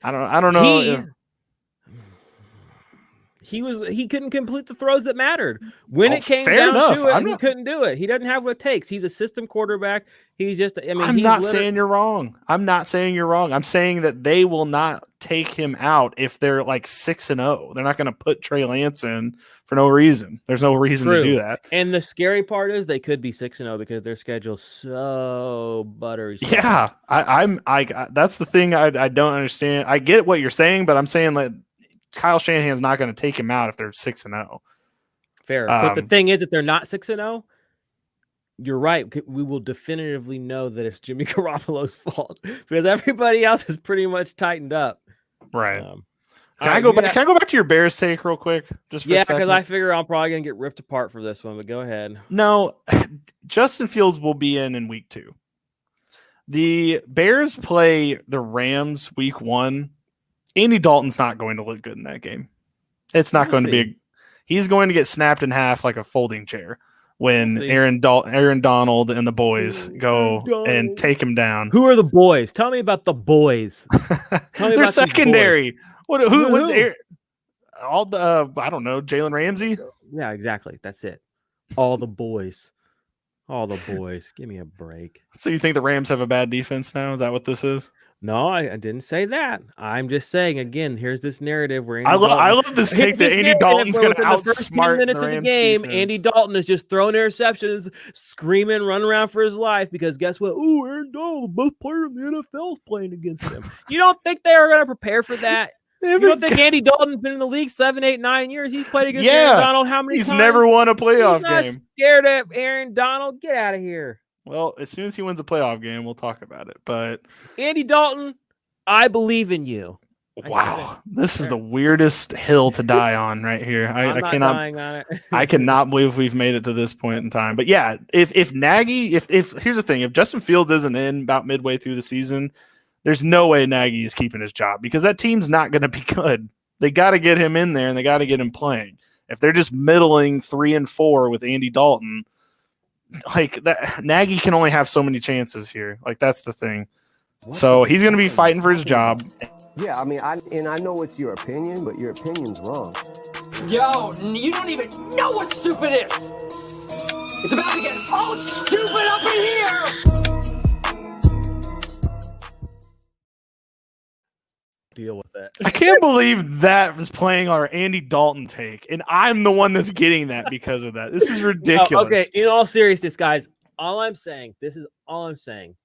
I don't know. He couldn't complete the throws that mattered. When it came down to it, he couldn't do it. He doesn't have what it takes. He's a system quarterback. He's just, I'm not saying you're wrong. I'm not saying you're wrong. I'm saying that they will not take him out if they're like 6-0. They're not going to put Trey Lance in for no reason. There's no reason to do that. And the scary part is they could be 6-0 because their schedule's so buttery. Yeah. I that's the thing I don't understand. I get what you're saying, but I'm saying that Kyle Shanahan's not going to take him out if they're 6-0. Fair. But the thing is, if they're not 6-0, you're right. We will definitively know that it's Jimmy Garoppolo's fault because everybody else is pretty much tightened up. Right. Can I go back? Can I go back to your Bears take real quick? Just for a second? because I figure I'm probably gonna get ripped apart for this one. But go ahead. No, Justin Fields will be in week 2. The Bears play the Rams week 1. Andy Dalton's not going to look good in that game. It's not going to be. He's going to get snapped in half like a folding chair when Aaron Donald and the boys go and take him down. Who are the boys? Tell me about the boys. They're secondary. Who? All the I don't know, Jalen Ramsey. Yeah, exactly. That's it. All the boys. All the boys. Give me a break. So you think the Rams have a bad defense now? Is that what this is? No, I didn't say that. I'm just saying again. Here's this narrative where I love this take that Andy Dalton's going to outsmart minutes the Rams of the game. defense. Andy Dalton is just throwing interceptions, screaming, running around for his life because guess what? Oh, Aaron Donald, the best player in the NFL, is playing against him. You don't think they are going to prepare for that? You don't think Andy Dalton's been in the league 7, 8, 9 years? He's played against Aaron Donald how many times? He's never won a playoff game. He's not scared of Aaron Donald. Get out of here. Well, as soon as he wins a playoff game, we'll talk about it. But Andy Dalton, I believe in you. Wow, this is the weirdest hill to die on right here. I cannot dying on it. I cannot believe we've made it to this point in time. But yeah, if Nagy, if here's the thing, if Justin Fields isn't in about midway through the season, there's no way Nagy is keeping his job because that team's not going to be good. They got to get him in there and they got to get him playing. If they're just middling 3-4 with Andy Dalton, like that, Nagy can only have so many chances here. Like that's the thing. So he's going to be fighting for his job. Yeah, I mean, I know it's your opinion, but your opinion's wrong. Yo, you don't even know what stupid is. It's about to get all stupid up in here. Deal with that. I can't believe that was playing our Andy Dalton take, and I'm the one that's getting that because of that. This is ridiculous. Okay, in all seriousness, guys, this is all I'm saying.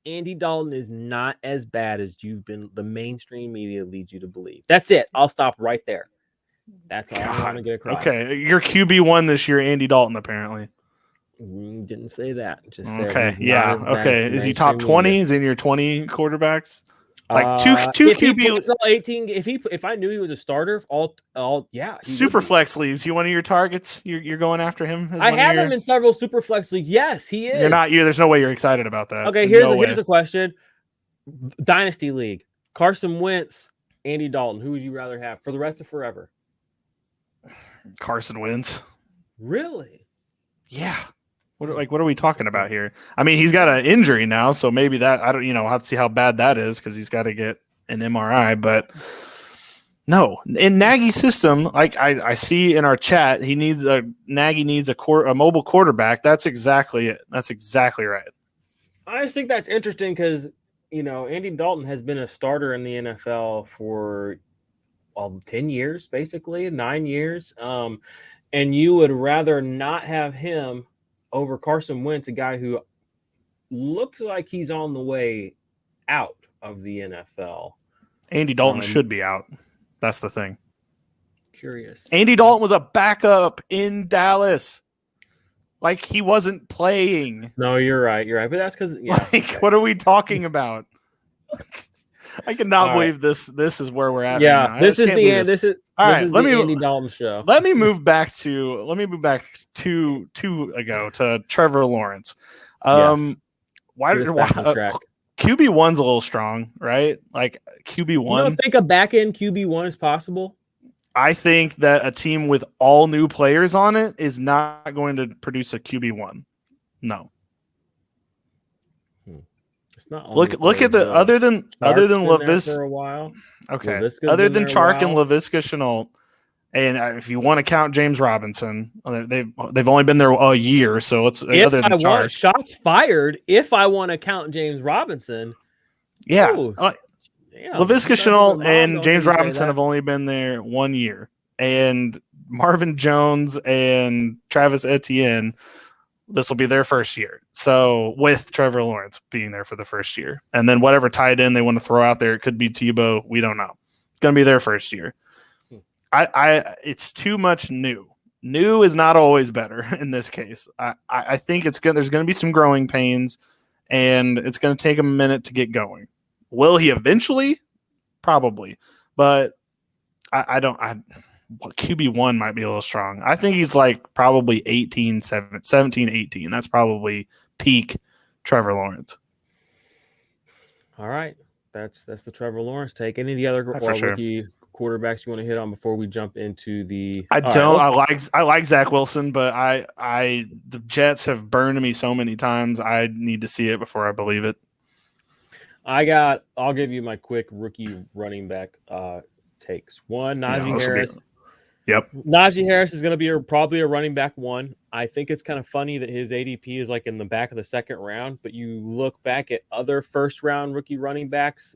Andy Dalton is not as bad as the mainstream media leads you to believe. That's it. I'll stop right there. That's all I want to get across. Okay, your QB1 this year, Andy Dalton, apparently. Didn't say that. Just okay, yeah. Okay, is he top 20? Is he in your 20 quarterbacks? Like two QB 18. If I knew he was a starter, yeah. Super flex leagues. He one of your targets? You're going after him? I have him in several super flex leagues. Yes, he is. You're not. There's no way you're excited about that. Okay, here's a question. Dynasty League. Carson Wentz, Andy Dalton. Who would you rather have for the rest of forever? Carson Wentz. Really? Yeah. What are we talking about here? I mean, he's got an injury now, so maybe that I don't. I'll have to see how bad that is because he's got to get an MRI. But no, in Nagy's system, like I see in our chat, Nagy needs a mobile quarterback. That's exactly it. That's exactly right. I just think that's interesting because Andy Dalton has been a starter in the NFL for 10 years, basically 9 years, and you would rather not have him over Carson Wentz, a guy who looks like he's on the way out of the NFL. Andy Dalton should be out. That's the thing. Curious. Andy Dalton was a backup in Dallas. Like he wasn't playing. No, you're right. But that's because what are we talking about? I cannot believe this is where we're at. Yeah, right now. this is the end. This is the Andy Dalton show. Let me move back to two ago to Trevor Lawrence. Why QB1's a little strong, right? Like QB1. You don't think a back end QB1 is possible? I think that a team with all new players on it is not going to produce a QB1. No. Look at the other than Laviska for a while. Okay. Laviska's other than Chark and while. Laviska Shenault, and if you want to count James Robinson, they've only been there a year, so it's other than Chark. Shots fired. If I want to count James Robinson, yeah. Yeah, Laviska Shenault and James Robinson have only been there 1 year, and Marvin Jones and Travis Etienne. This will be their first year. So with Trevor Lawrence being there for the first year. And then whatever tight end they want to throw out there, it could be Tebow. We don't know. It's going to be their first year. It's too much new. New is not always better in this case. I think there's going to be some growing pains, and it's going to take him a minute to get going. Will he eventually? Probably. But I don't. QB1 might be a little strong. I think he's like probably 17, 18. That's probably peak Trevor Lawrence. All right. That's the Trevor Lawrence take. Any of the other For sure. rookie quarterbacks you want to hit on before we jump into the? I All don't. right, I like Zach Wilson, but the Jets have burned me so many times. I need to see it before I believe it. I'll give you my quick rookie running back takes. One, Najee Harris. Yep. Najee Harris is going to be probably a running back one. I think it's kind of funny that his ADP is like in the back of the second round, but you look back at other first round rookie running backs.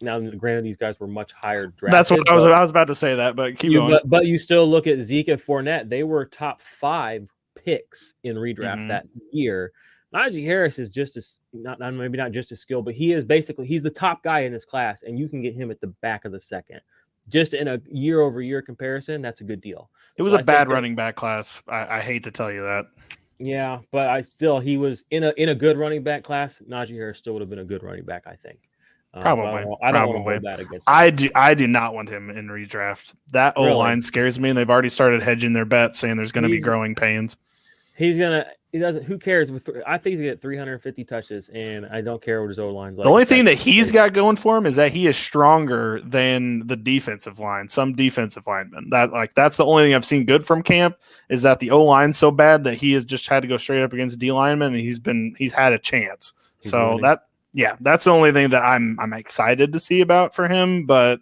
Now, granted, these guys were much higher drafted. That's what I was about to say that, but keep going. But you still look at Zeke and Fournette. They were top 5 picks in redraft that year. Najee Harris is just as maybe not just as skilled, but he's the top guy in this class, and you can get him at the back of the second. Just in a year-over-year comparison, that's a good deal. It was a bad running back class. I hate to tell you that. Yeah, but he was in a good running back class. Najee Harris still would have been a good running back, I think. Probably. I don't want to hold that against him. I do not want him in redraft. That O-line scares me, and they've already started hedging their bets, saying there's going to be growing pains. Who cares? I think he's going to get 350 touches, and I don't care what his O-line's like. The only thing that he's got going for him is that he is stronger than the defensive line, some defensive linemen. That's the only thing I've seen good from camp is that the O-line's so bad that he has just had to go straight up against D linemen, and he's had a chance. That's the only thing that I'm excited to see about for him, but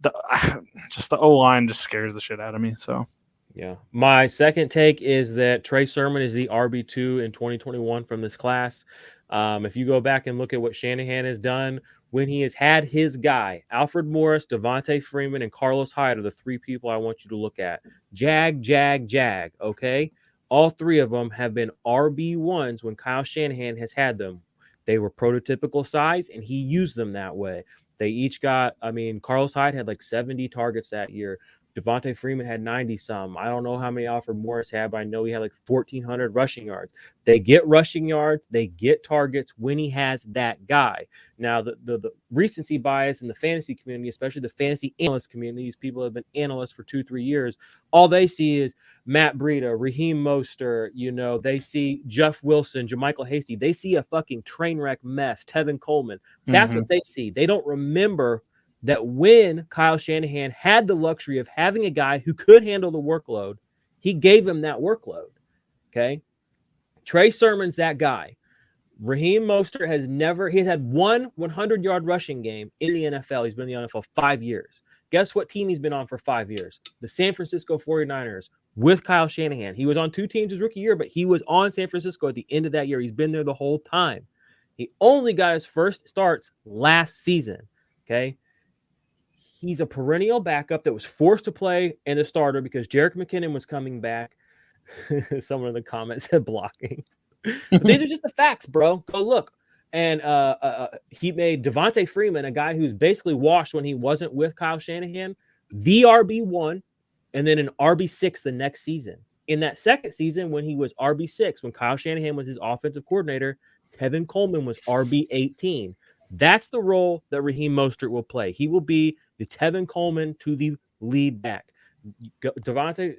the O-line just scares the shit out of me, so. Yeah. My second take is that Trey Sermon is the RB2 in 2021 from this class. If you go back and look at what Shanahan has done when he has had his guy, Alfred Morris, Devontae Freeman, and Carlos Hyde are the 3 people I want you to look at. Jag, okay? All 3 of them have been RB1s when Kyle Shanahan has had them. They were prototypical size, and he used them that way. They each got, Carlos Hyde had like 70 targets that year. Devontae Freeman had 90-some. I don't know how many Alfred Morris had, but I know he had like 1,400 rushing yards. They get rushing yards. They get targets when he has that guy. Now, the recency bias in the fantasy community, especially the fantasy analyst community, these people have been analysts for 2-3 years. All they see is Matt Breida, Raheem Mostert, they see Jeff Wilson, JaMychal Hasty. They see a fucking train wreck mess, Tevin Coleman. That's what they see. They don't remember that when Kyle Shanahan had the luxury of having a guy who could handle the workload, he gave him that workload, okay? Trey Sermon's that guy. Raheem Mostert he's had one 100-yard rushing game in the NFL. He's been in the NFL 5 years. Guess what team he's been on for 5 years? The San Francisco 49ers with Kyle Shanahan. He was on 2 teams his rookie year, but he was on San Francisco at the end of that year. He's been there the whole time. He only got his first starts last season, okay? He's a perennial backup that was forced to play and a starter because Jerick McKinnon was coming back. Someone in the comments said blocking. But these are just the facts, bro. Go look. And he made Devontae Freeman, a guy who's basically washed when he wasn't with Kyle Shanahan, the RB1, and then an RB6 the next season. In that second season, when he was RB6, when Kyle Shanahan was his offensive coordinator, Tevin Coleman was RB18. That's the role that Raheem Mostert will play. He will be the Tevin Coleman to the lead back. Devontae,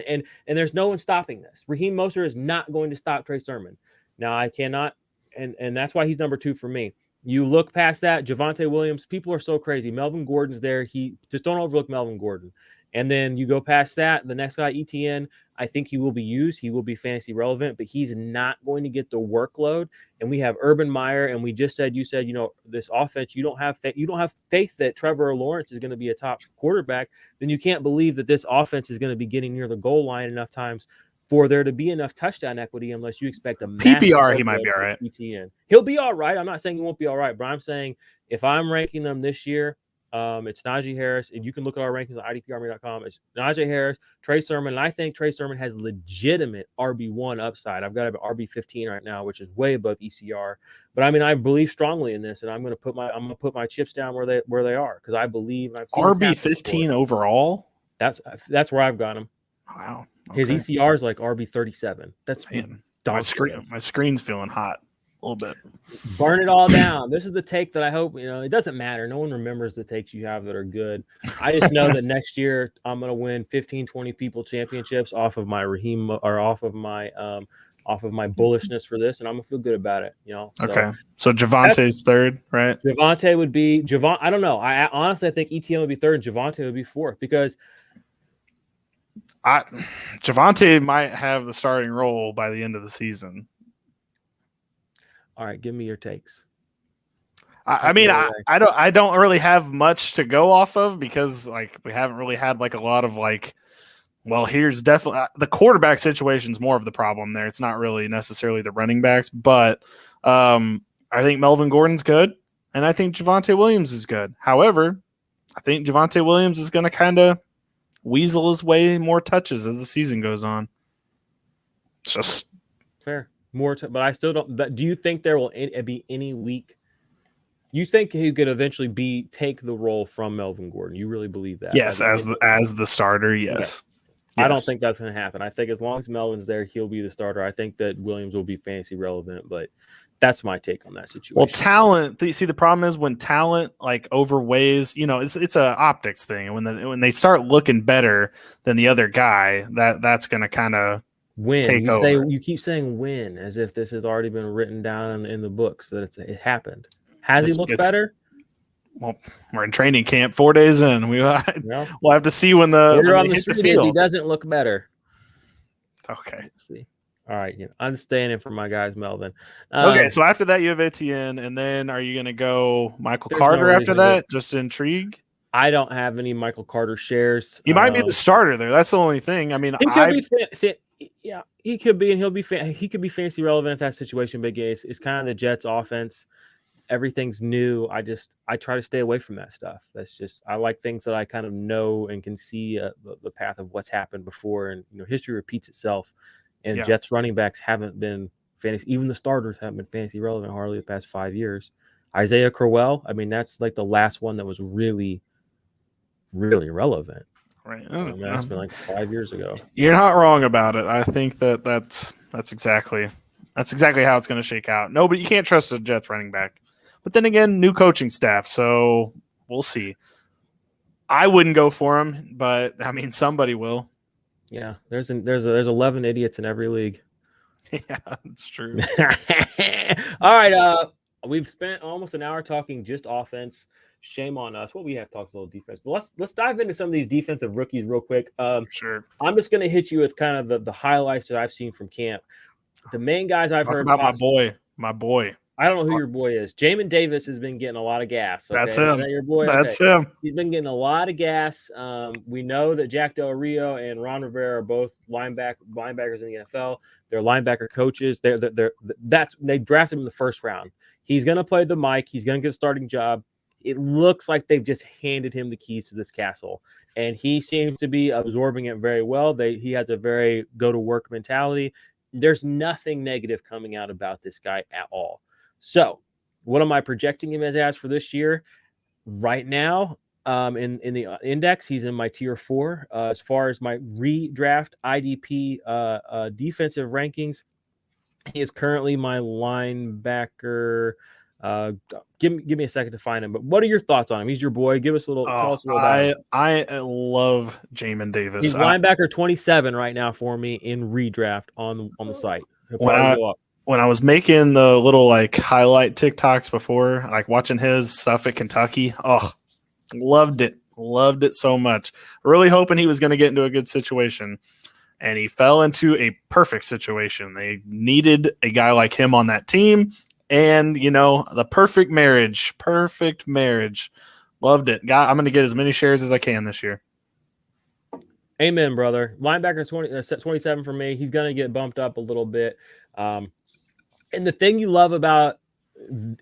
and there's no one stopping this. Raheem Mostert is not going to stop Trey Sermon. Now, I cannot, and that's why he's number 2 for me. You look past that, Javonte Williams, people are so crazy. Melvin Gordon's there. Just don't overlook Melvin Gordon. And then you go past that, the next guy, ETN, I think he will be used. He will be fantasy relevant, but he's not going to get the workload. And we have Urban Meyer, and we just said, this offense, you don't have faith that Trevor Lawrence is going to be a top quarterback. Then you can't believe that this offense is going to be getting near the goal line enough times for there to be enough touchdown equity unless you expect a PPR. He might be all right. ETN. He'll be all right. I'm not saying he won't be all right, but I'm saying if I'm ranking them this year, it's Najee Harris, and you can look at our rankings on IDPArmy.com. It's Najee Harris, Trey Sermon, and I think Trey Sermon has legitimate RB1 upside. I've got him at RB15 right now, which is way above ECR. But I believe strongly in this, and I'm going to put my chips down where they are because I believe I've seen RB15 overall. That's where I've got him. Wow, okay. His ECR is like RB37. That's Man, my screen's feeling hot. A little bit. Burn it all down. This is the take that I hope, it doesn't matter. No one remembers the takes you have that are good. I just know that next year I'm going to win 15, 20 people championships off of my off of my bullishness for this, and I'm going to feel good about it, So, okay. So Javonte's third, right? Javonte would be I don't know. I honestly think ETN would be third and Javonte would be fourth because Javonte might have the starting role by the end of the season. All right, give me your takes. I mean, I don't really have much to go off of because we haven't really had a lot of here's definitely the quarterback situation is more of the problem there. It's not really necessarily the running backs, but I think Melvin Gordon's good, and I think Javonte Williams is good. However, I think Javonte Williams is going to kind of weasel his way more touches as the season goes on. It's just fair. But I still don't. But do you think there will be any week? You think he could eventually take the role from Melvin Gordon? You really believe that? Yes, as the starter, yes. Yes. I don't think that's going to happen. I think as long as Melvin's there, he'll be the starter. I think that Williams will be fantasy relevant, but that's my take on that situation. Well, talent. See, the problem is when talent overweighs. It's a optics thing. When they start looking better than the other guy, that's going to kind of win. You keep saying win as if this has already been written down in the books that it happened. Has he looked better? Well, we're in training camp 4 days in. We'll have to see when on the street he doesn't look better. Okay. Let's see. All right, I'm staying in for my guys, Melvin. Okay, so after that you have Etienne, and then are you going to go Michael Carter after that? Just intrigue. I don't have any Michael Carter shares. He might be the starter there. That's the only thing. I mean, he could be. Yeah, he could be, and he could be fantasy relevant in that situation. But it's kind of the Jets' offense. Everything's new. I try to stay away from that stuff. I like things that I kind of know and can see the path of what's happened before, and history repeats itself. And Jets running backs haven't been fantasy. Even the starters haven't been fantasy relevant hardly the past 5 years. Isaiah Crowell, I mean, that's the last one that was really, really relevant. Right. That's been 5 years ago. You're not wrong about it. I think that's exactly how it's going to shake out. No, but you can't trust the Jets running back. But then again, new coaching staff, so we'll see. I wouldn't go for him, but I mean, somebody will. Yeah, there's 11 idiots in every league. Yeah, that's true. All right, we've spent almost an hour talking just offense. Shame on us. What we have talked a little defense, but let's dive into some of these defensive rookies real quick. Sure. I'm just going to hit you with kind of the highlights that I've seen from camp. The main guys I've heard about my boy. I don't know who your boy is. Jamin Davis has been getting a lot of gas. Okay? That's him. Is that your boy? That's him. He's been getting a lot of gas. We know that Jack Del Rio and Ron Rivera are both linebackers in the NFL. They're linebacker coaches. They drafted him in the first round. He's going to play the mic. He's going to get a starting job. It looks like they've just handed him the keys to this castle, and he seems to be absorbing it very well. He has a very go-to-work mentality. There's nothing negative coming out about this guy at all. So what am I projecting him as for this year? Right now, in the index, he's in my tier 4. As far as my redraft IDP defensive rankings, he is currently my linebacker. Give me a second to find him. But what are your thoughts on him? He's your boy. Give us a little. Tell us a little about him. I love Jamin Davis. He's linebacker 27 right now for me in redraft on the site. When I was making the little highlight TikToks before, watching his stuff at Kentucky, loved it so much. Really hoping he was going to get into a good situation, and he fell into a perfect situation. They needed a guy like him on that team, and the perfect marriage. Loved it. I'm going to get as many shares as I can this year. Amen, brother. Linebacker 27 for me. He's going to get bumped up a little bit. And the thing you love about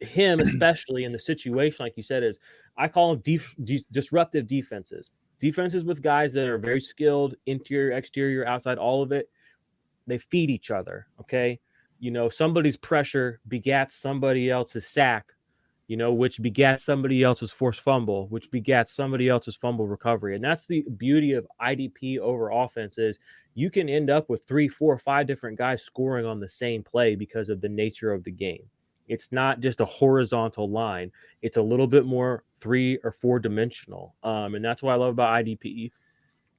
him, especially in the situation, like you said, is I call them disruptive defenses. Defenses with guys that are very skilled, interior, exterior, outside, all of it. They feed each other, okay? Somebody's pressure begats somebody else's sack, which begats somebody else's forced fumble, which begats somebody else's fumble recovery. And that's the beauty of IDP over offense is you can end up with 3, 4, 5 different guys scoring on the same play because of the nature of the game. It's not just a horizontal line. It's a little bit more 3 or 4 dimensional. And that's what I love about IDP.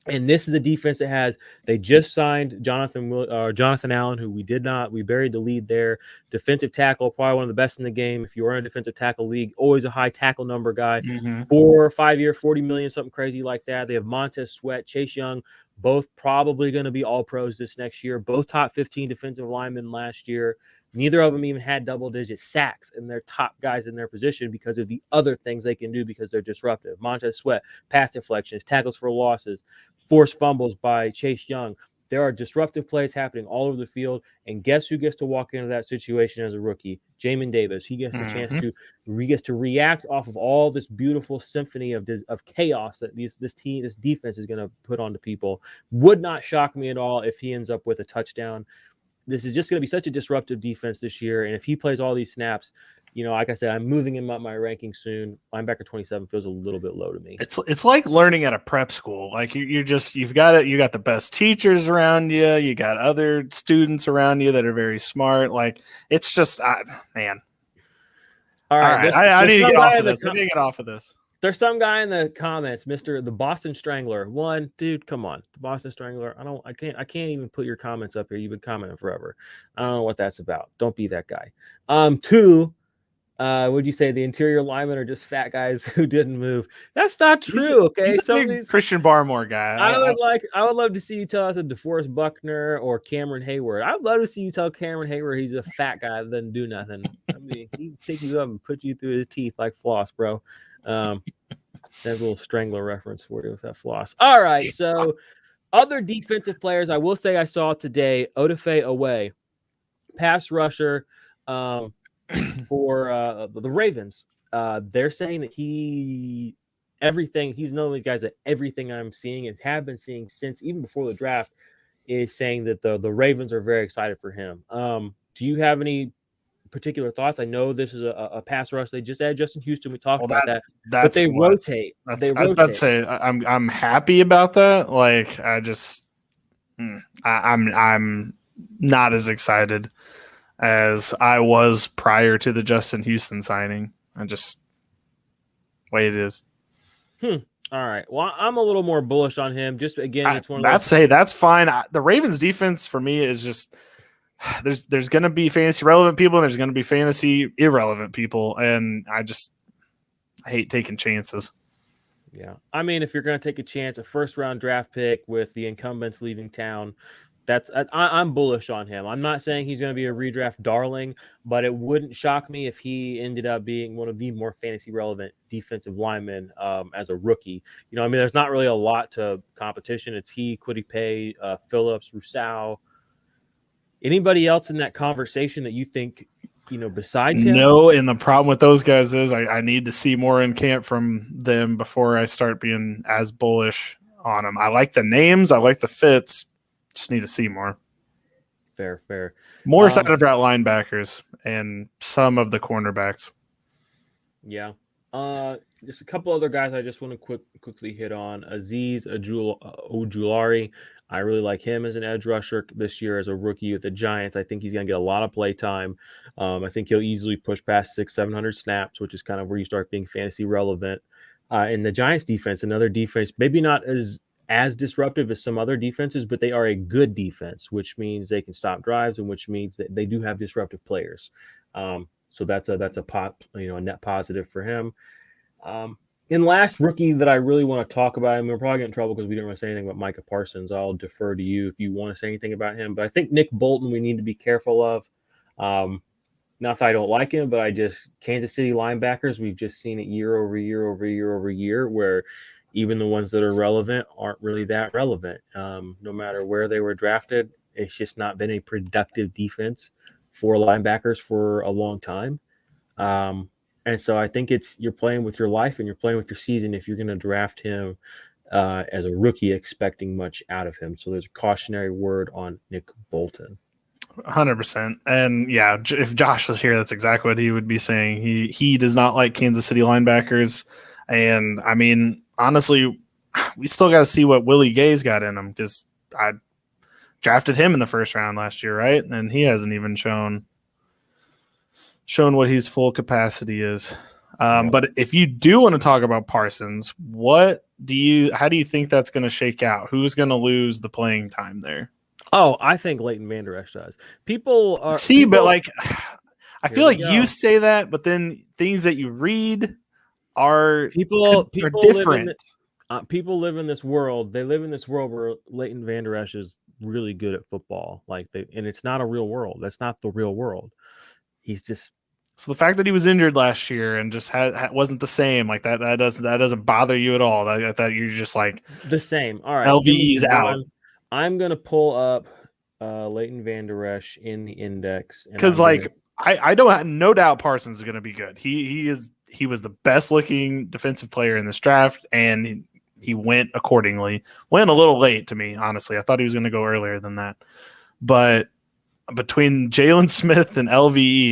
And this is a defense that has, they just signed Jonathan Allen, who we buried the lead there. Defensive tackle, probably one of the best in the game. If you are in a defensive tackle league, always a high tackle number guy. 4 or 5 year, 40 million, something crazy like that. They have Montez Sweat, Chase Young, both probably going to be all pros this next year. Both top 15 defensive linemen last year. Neither of them even had double-digit sacks, and they're top guys in their position because of the other things they can do because they're disruptive. Montez Sweat, pass deflections, tackles for losses, forced fumbles by Chase Young. There are disruptive plays happening all over the field, and guess who gets to walk into that situation as a rookie? Jamin Davis. He gets the chance to react off of all this beautiful symphony of chaos that this defense is going to put onto people. Would not shock me at all if he ends up with a touchdown. This is just going to be such a disruptive defense this year, and if he plays all these snaps, like I said, I'm moving him up my ranking soon. Linebacker 27 feels a little bit low to me. It's like learning at a prep school. Like you've got it. You got the best teachers around you. You got other students around you that are very smart. Like it's just, man. All right. I need to get off of this. I need to get off of this. There's some guy in the comments, the Boston Strangler. One, dude, come on. The Boston Strangler. I can't even put your comments up here. You've been commenting forever. I don't know what that's about. Don't be that guy. Two, would you say the interior linemen are just fat guys who didn't move? That's not true. Okay. He's a big Christian Barmore guy. I would love to see you tell us a DeForest Buckner or Cameron Hayward. I'd love to see you tell Cameron Hayward he's a fat guy that doesn't do nothing. I mean, he'd pick you up and put you through his teeth like floss, bro. That little Strangler reference for you with that floss. All right, so other defensive players I will say I saw today, Odafe Owe, pass rusher for the Ravens. They're saying that he's one of these guys that everything I'm seeing and have been seeing since even before the draft is saying that the Ravens are very excited for him. Do you have any particular thoughts? I know this is a pass rush. They just added Justin Houston. We talked about that, but they rotate. I was about to say I'm happy about that. Like I'm not as excited as I was prior to the Justin Houston signing. Way it is. All right. Well, I'm a little more bullish on him. Just again, it's one of those. That's fine. The Ravens defense for me is just. There's going to be fantasy relevant people and there's going to be fantasy irrelevant people. And I hate taking chances. Yeah. I mean, if you're going to take a chance, a first round draft pick with the incumbents leaving town, I'm bullish on him. I'm not saying he's going to be a redraft darling, but it wouldn't shock me if he ended up being one of the more fantasy relevant defensive linemen as a rookie. There's not really a lot to competition. It's Kwity Paye, Phillips, Rousseau. Anybody else in that conversation that you think, besides him? No, and the problem with those guys is I need to see more in camp from them before I start being as bullish on them. I like the names. I like the fits. Just need to see more. Fair. More excited about linebackers and some of the cornerbacks. Yeah. Just a couple other guys I just want to quickly hit on. Azeez Ojulari. I really like him as an edge rusher this year as a rookie with the Giants. I think he's going to get a lot of play time. I think he'll easily push past 600-700 snaps, which is kind of where you start being fantasy relevant. And the Giants defense, another defense, maybe not as disruptive as some other defenses, but they are a good defense, which means they can stop drives and which means that they do have disruptive players. So that's a net positive for him. And last rookie that I really want to talk about, and we're probably getting in trouble because we didn't want to say anything about Micah Parsons. I'll defer to you if you want to say anything about him. But I think Nick Bolton we need to be careful of. Not that I don't like him, but Kansas City linebackers, we've just seen it year over year, where even the ones that are relevant aren't really that relevant. No matter where they were drafted, it's just not been a productive defense for linebackers for a long time. And so I think you're playing with your life and you're playing with your season if you're going to draft him as a rookie expecting much out of him. So there's a cautionary word on Nick Bolton. 100%. And yeah, if Josh was here, that's exactly what he would be saying. He does not like Kansas City linebackers. And I mean, honestly, we still got to see what Willie Gay's got in him because I drafted him in the first round last year, right? And he hasn't even shown showing what his full capacity is. But if you do want to talk about Parsons, how do you think that's going to shake out? Who's going to lose the playing time there? Oh, I think Leighton Vander Esch does. But like, I feel like you say that, but then things that you read are different. People live in this world. They live in this world where Leighton Vander Esch is really good at football. And it's not a real world. That's not the real world. He's just. So the fact that he was injured last year and just wasn't the same, like that doesn't bother you at all. I thought you're just like the same. All right, LVE's out. I'm gonna pull up Leighton Vander Esch in the index because I don't no doubt Parsons is going to be good. He was the best looking defensive player in this draft, and he went accordingly. Went a little late to me, honestly. I thought he was going to go earlier than that, but between Jalen Smith and LVE,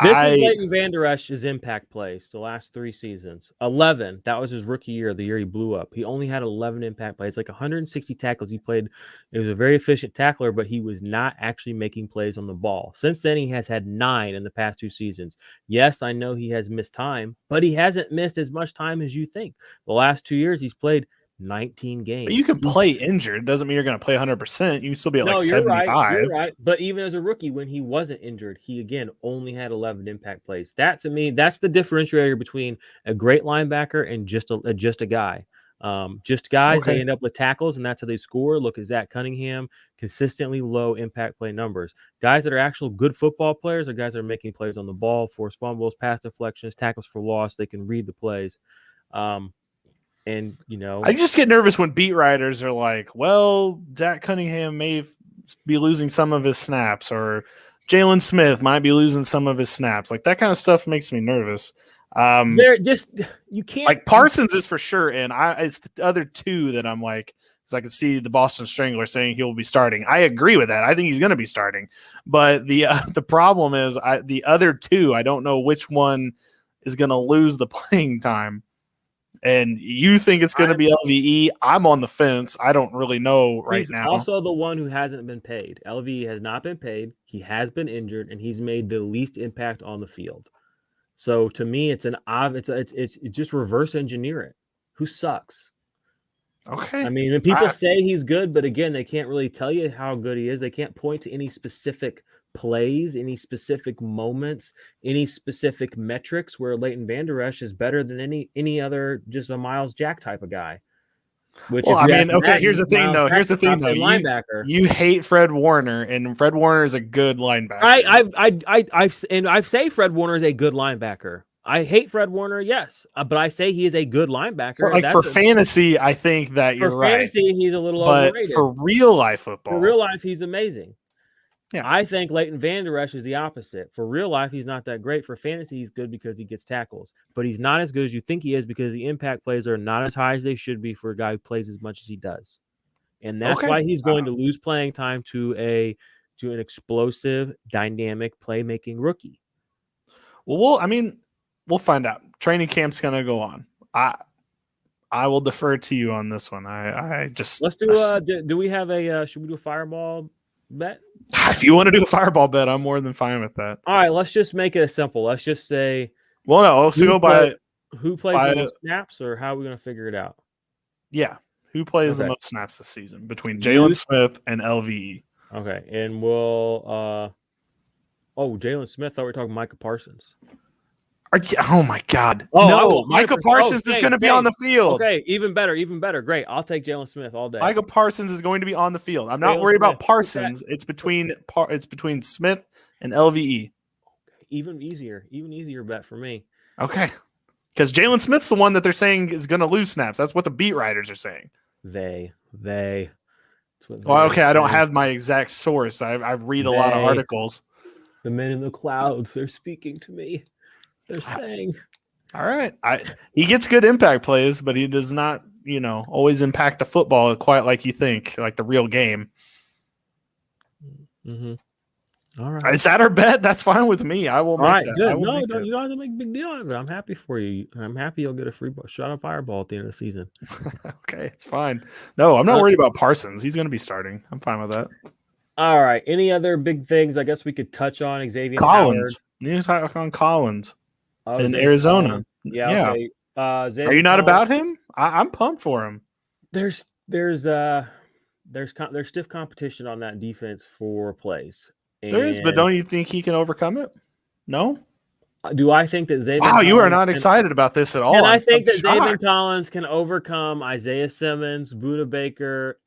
This is Leighton Vander Esch's impact plays the last 3 seasons. 11. That was his rookie year, the year he blew up. He only had 11 impact plays, like 160 tackles he played. He was a very efficient tackler, but he was not actually making plays on the ball. Since then, he has had 9 in the past 2 seasons. Yes, I know he has missed time, but he hasn't missed as much time as you think. The last 2 years, he's played 19 games. But you can play injured. Doesn't mean you're going to play 100%. You can still be at 75. You're right. But even as a rookie, when he wasn't injured, he again only had 11 impact plays. That to me, that's the differentiator between a great linebacker and just a guy. Just guys, They end up with tackles, and that's how they score. Look at Zach Cunningham, consistently low impact play numbers. Guys that are actual good football players are guys that are making plays on the ball, force fumbles, pass deflections, tackles for loss. They can read the plays. And, I just get nervous when beat writers are like, well, Zach Cunningham may be losing some of his snaps, or Jalen Smith might be losing some of his snaps. Like that kind of stuff makes me nervous. You can't. Like Parsons is for sure. And it's the other 2 that I'm like, because I can see the Boston Strangler saying he'll be starting. I agree with that. I think he's going to be starting. But the problem is the other 2, I don't know which one is going to lose the playing time. And you think it's going to be LVE. I'm on the fence. I don't really know right now. He's also the one who hasn't been paid. LVE has not been paid. He has been injured, and he's made the least impact on the field. So to me, it's just reverse engineer it. Who sucks? Okay. I mean, people say he's good, but again, they can't really tell you how good he is. They can't point to any specific plays, any specific moments, any specific metrics where Leighton Vander Esch is better than any other just a Miles Jack type of guy. Here's the thing though. Linebacker. You hate Fred Warner, and Fred Warner is a good linebacker. I say Fred Warner is a good linebacker. I hate Fred Warner, yes, but I say he is a good linebacker. For fantasy, I think that you're right. For fantasy, he's a little overrated. But for real life football, he's amazing. Yeah. I think Leighton Vander Esch is the opposite. For real life, he's not that great. For fantasy, he's good because he gets tackles. But he's not as good as you think he is because the impact plays are not as high as they should be for a guy who plays as much as he does. And that's why he's going to lose playing time to an explosive, dynamic, playmaking rookie. Well, we'll find out. Training camp's going to go on. I will defer to you on this one. Let's do. Do we have a? Should we do a fireball bet? If you want to do a fireball bet, I'm more than fine with that. All right, let's just make it simple. Let's just say. Well, no, let's go by who plays the most snaps, or how are we going to figure it out? Yeah, who plays the most snaps this season between Jalen Smith and LVE? Okay, and we'll. Jalen Smith. I thought we were talking Micah Parsons. Oh my God! No, Micah Parsons is going to be on the field. Okay, even better. Great, I'll take Jalen Smith all day. Micah Parsons is going to be on the field. I'm not worried about Parsons. It's between Smith and LVE. Even easier bet for me. Okay, because Jalen Smith's the one that they're saying is going to lose snaps. That's what the beat writers are saying. They. Well, okay, I don't have my exact source. I read a lot of articles. The men in the clouds, they're speaking to me. They're saying, all right, he gets good impact plays, but he does not, always impact the football quite like you think, like the real game. Mm-hmm. All right. Is that our bet? That's fine with me. I will make that. Good. No, you don't have to make a big deal out of it. I'm happy for you. I'm happy you'll get a free shot of fireball at the end of the season. Okay, it's fine. No, I'm not worried about Parsons. He's going to be starting. I'm fine with that. All right. Any other big things I guess we could touch on? Xavier Collins. You talk on Collins in Zay Arizona. Collins. Yeah. Okay. Are you not about him? I'm pumped for him. There's stiff competition on that defense for plays. There is, but don't you think he can overcome it? No. Do I think that Zayvon? Wow, you are not excited about this at all. And I think that Zayvon Collins can overcome Isaiah Simmons, Buda Baker,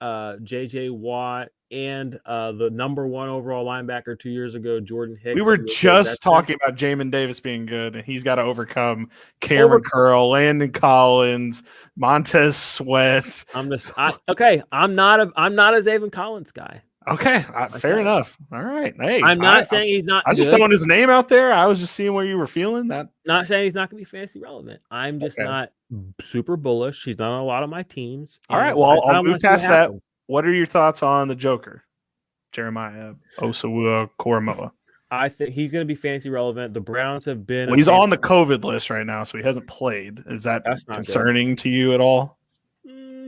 J.J. Watt, and the number 1 overall linebacker 2 years ago, Jordan Hicks. We were just talking about Jamin Davis being good, and he's got to overcome Cameron Curl, Landon Collins, Montez Sweat. I'm not a Zayvon Collins guy. Okay, fair enough. All right. Hey, I'm not saying he's not. I was just throwing his name out there. I was just seeing where you were feeling that. Not saying he's not going to be fantasy relevant. I'm just not super bullish. He's not on a lot of my teams. All right. Well, I'll move past that. What are your thoughts on the Joker, Jeremiah Owusu-Koramoah? I think he's going to be fantasy relevant. The Browns have been. Well, he's on the COVID list right now, so he hasn't played. Is that concerning to you at all?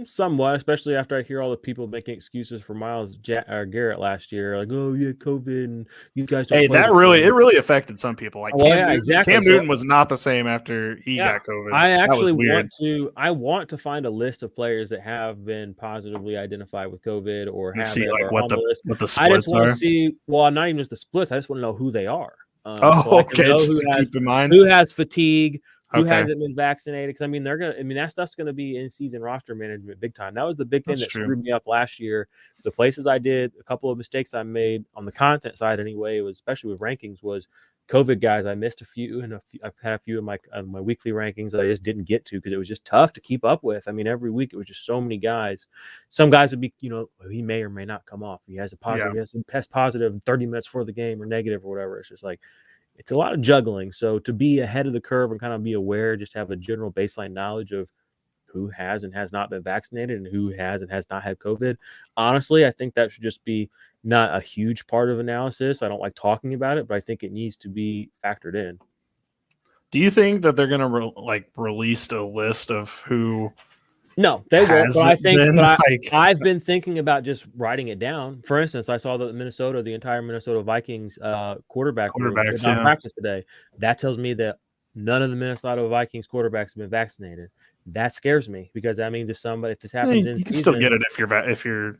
Somewhat, especially after I hear all the people making excuses for Myles Garrett last year, like, "Oh yeah, COVID," and you guys. Hey, it really affected some people. Like Cam Newton was not the same after he got COVID. I actually want to find a list of players that have been positively identified with COVID or have see like what the splits I just want are. to see. Well, not even just the splits. I just want to know who they are. Okay. Keep in mind who has fatigue. Who hasn't been vaccinated? Because that stuff's gonna be in season roster management big time. That was the big thing that screwed me up last year. The places I did, a couple of mistakes I made on the content side anyway, was especially with rankings, was COVID guys. I missed a few, and I've had a few of my weekly rankings that I just didn't get to because it was just tough to keep up with. I mean, every week it was just so many guys. Some guys would be, he may or may not come off. He has a positive, he has a test positive 30 minutes before the game or negative or whatever. It's just like, it's a lot of juggling. So to be ahead of the curve and kind of be aware, just have a general baseline knowledge of who has and has not been vaccinated and who has and has not had COVID. Honestly, I think that should just be not a huge part of analysis. I don't like talking about it, but I think it needs to be factored in. Do you think that they're going to release a list of who? No, they won't. But I've been thinking about just writing it down. For instance, I saw that the entire Minnesota Vikings quarterbacks on practice today. That tells me that none of the Minnesota Vikings quarterbacks have been vaccinated. That scares me because that means if this happens, you can still get it if you're.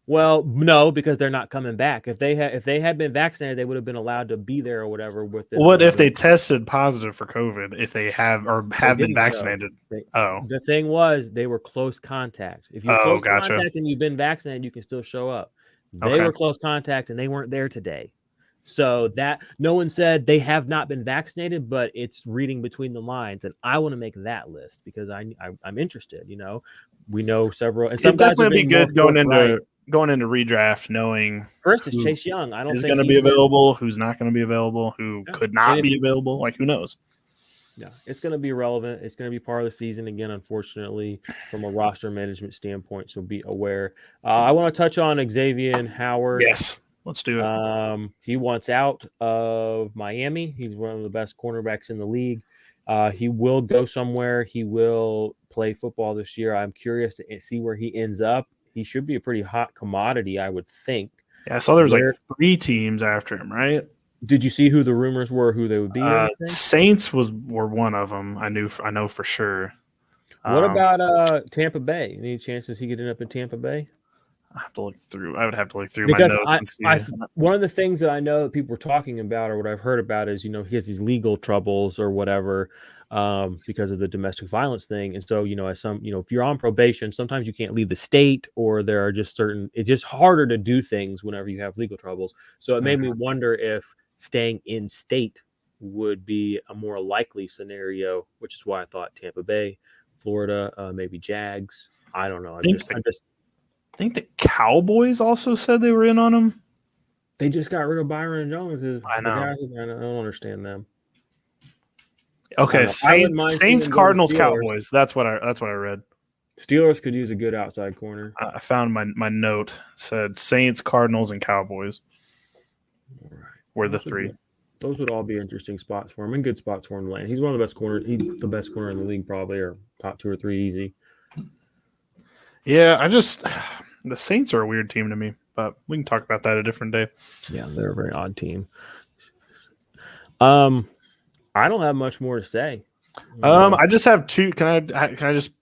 Well, no, because they're not coming back. If they had been vaccinated, they would have been allowed to be there or whatever. What if they tested positive for COVID? If they have been vaccinated? The thing was they were close contact. If you're close contact and you've been vaccinated, you can still show up. They were close contact and they weren't there today. So that no one said they have not been vaccinated, but it's reading between the lines, and I want to make that list because I'm interested. We know several. And it'd definitely be good going into redraft, knowing for instance Chase Young. I don't think he's going to be available. Who's not going to be available? Who could not be available? Like who knows? Yeah, it's going to be relevant. It's going to be part of the season again, unfortunately, from a roster management standpoint. So be aware. I want to touch on Xavier Howard. Yes. Let's do it. He wants out of Miami. He's one of the best cornerbacks in the league. He will go somewhere. He will play football this year. I'm curious to see where he ends up. He should be a pretty hot commodity, I would think. Yeah, I saw there was 3 teams after him, right? Did you see who the rumors were, who they would be? Saints were one of them. I know for sure. What about Tampa Bay? Any chances he could end up in Tampa Bay? I would have to look through my notes and see. One of the things that I know that people were talking about or what I've heard about is, he has these legal troubles or whatever because of the domestic violence thing. And so, if you're on probation, sometimes you can't leave the state or there are just it's just harder to do things whenever you have legal troubles. So it made me wonder if staying in state would be a more likely scenario, which is why I thought Tampa Bay, Florida, maybe Jags. I don't know. I think the Cowboys also said they were in on him. They just got rid of Byron Jones. I know. I don't understand them. Okay, Saints, Cardinals, Cowboys. That's what I read. Steelers could use a good outside corner. I found my note said Saints, Cardinals, and Cowboys. All right. Were the 3. Those would all be interesting spots for him and good spots for him to land. He's one of the best corners. He's the best corner in the league, probably, or top 2 or 3 easy. Yeah, the Saints are a weird team to me, but we can talk about that a different day. Yeah, they're a very odd team. I don't have much more to say. I just have two. Can I just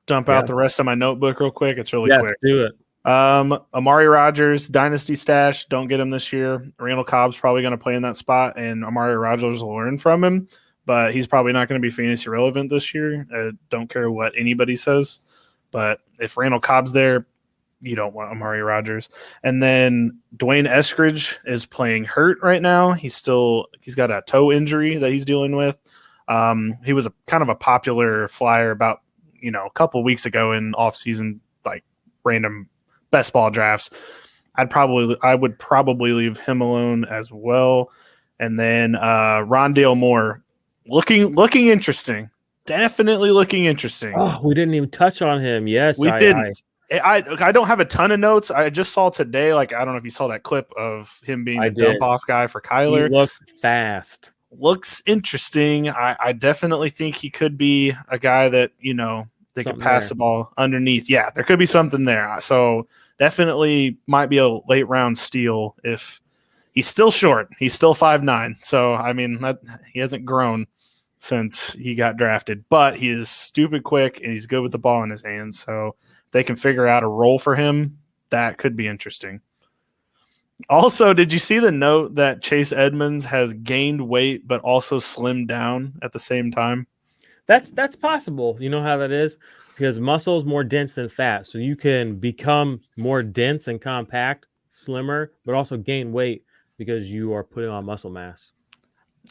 dump Yeah. out the rest of my notebook real quick? It's really Yes, quick. do it. Amari Rogers, dynasty stash. Don't get him this year. Randall Cobb's probably going to play in that spot, and Amari Rogers will learn from him, but he's probably not going to be fantasy relevant this year. Don't care what anybody says, but if Randall Cobb's there, you don't want Amari Rogers. And then Dwayne Eskridge is playing hurt right now. He's got a toe injury that he's dealing with. He was kind of a popular flyer about a couple of weeks ago in off-season like random best ball drafts. I would probably leave him alone as well. And then Rondale Moore looking interesting. Definitely looking interesting. Oh, we didn't even touch on him. Yes, we didn't. I don't have a ton of notes. I just saw today, I don't know if you saw that clip of him being the dump off guy for Kyler. He looked fast. Looks interesting. I definitely think he could be a guy that, they could pass the ball underneath. Yeah, there could be something there. So definitely might be a late round steal if he's still short. He's still 5'9". So, he hasn't grown since he got drafted, but he is stupid quick and he's good with the ball in his hands. So if they can figure out a role for him, that could be interesting. Also, did you see the note that Chase Edmonds has gained weight but also slimmed down at the same time? That's possible. You know how that is? Because muscle is more dense than fat. So you can become more dense and compact, slimmer, but also gain weight because you are putting on muscle mass.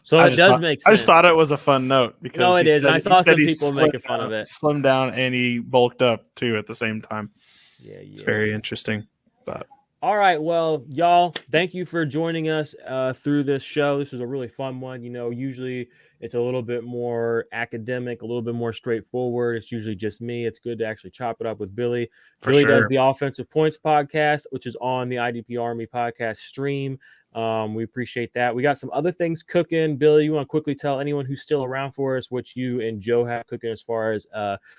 So it does make sense. I just thought it was a fun note because no, it is. I saw some people making fun of it. Slimmed down and he bulked up too at the same time. Yeah. It's very interesting. But all right, well, y'all, thank you for joining us through this show. This was a really fun one. Usually it's a little bit more academic, a little bit more straightforward. It's usually just me. It's good to actually chop it up with Billy. Billy does the Offensive Points podcast, which is on the IDP Army podcast stream. We appreciate that. We got some other things cooking. Billy, you want to quickly tell anyone who's still around for us what you and Joe have cooking as far as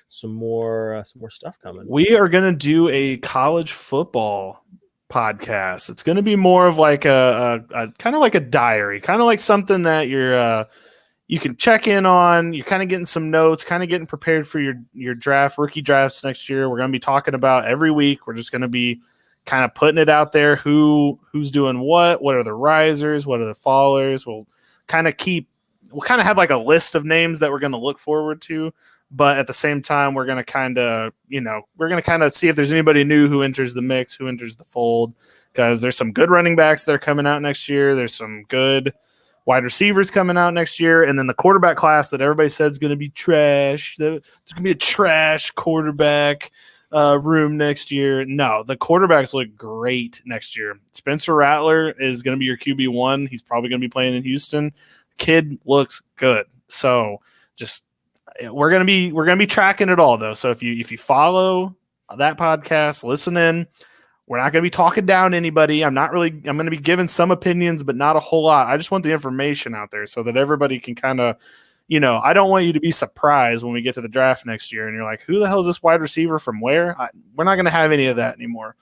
some more stuff coming? We are going to do a college football podcast. It's going to be more of like a kind of like a diary, kind of like something that you can check in on. You're kind of getting some notes, kind of getting prepared for your rookie drafts next year. We're going to be talking about every week. We're just going to be kind of putting it out there. Who's doing what are the risers, what are the fallers. We'll kind of have like a list of names that we're going to look forward to. But at the same time, we're going to kind of see if there's anybody new who enters the mix, who enters the fold, because there's some good running backs that are coming out next year. There's some good wide receivers coming out next year. And then the quarterback class that everybody said is going to be trash. There's going to be a trash quarterback room next year. No, the quarterbacks look great next year. Spencer Rattler is going to be your QB1. He's probably going to be playing in Houston. Kid looks good. So just we're going to be tracking it all though. So if you follow that podcast, listen in. We're not going to be talking down to anybody. I'm going to be giving some opinions, but not a whole lot. I just want the information out there so that everybody can kind of, I don't want you to be surprised when we get to the draft next year and you're like, who the hell is this wide receiver from where? We're not going to have any of that anymore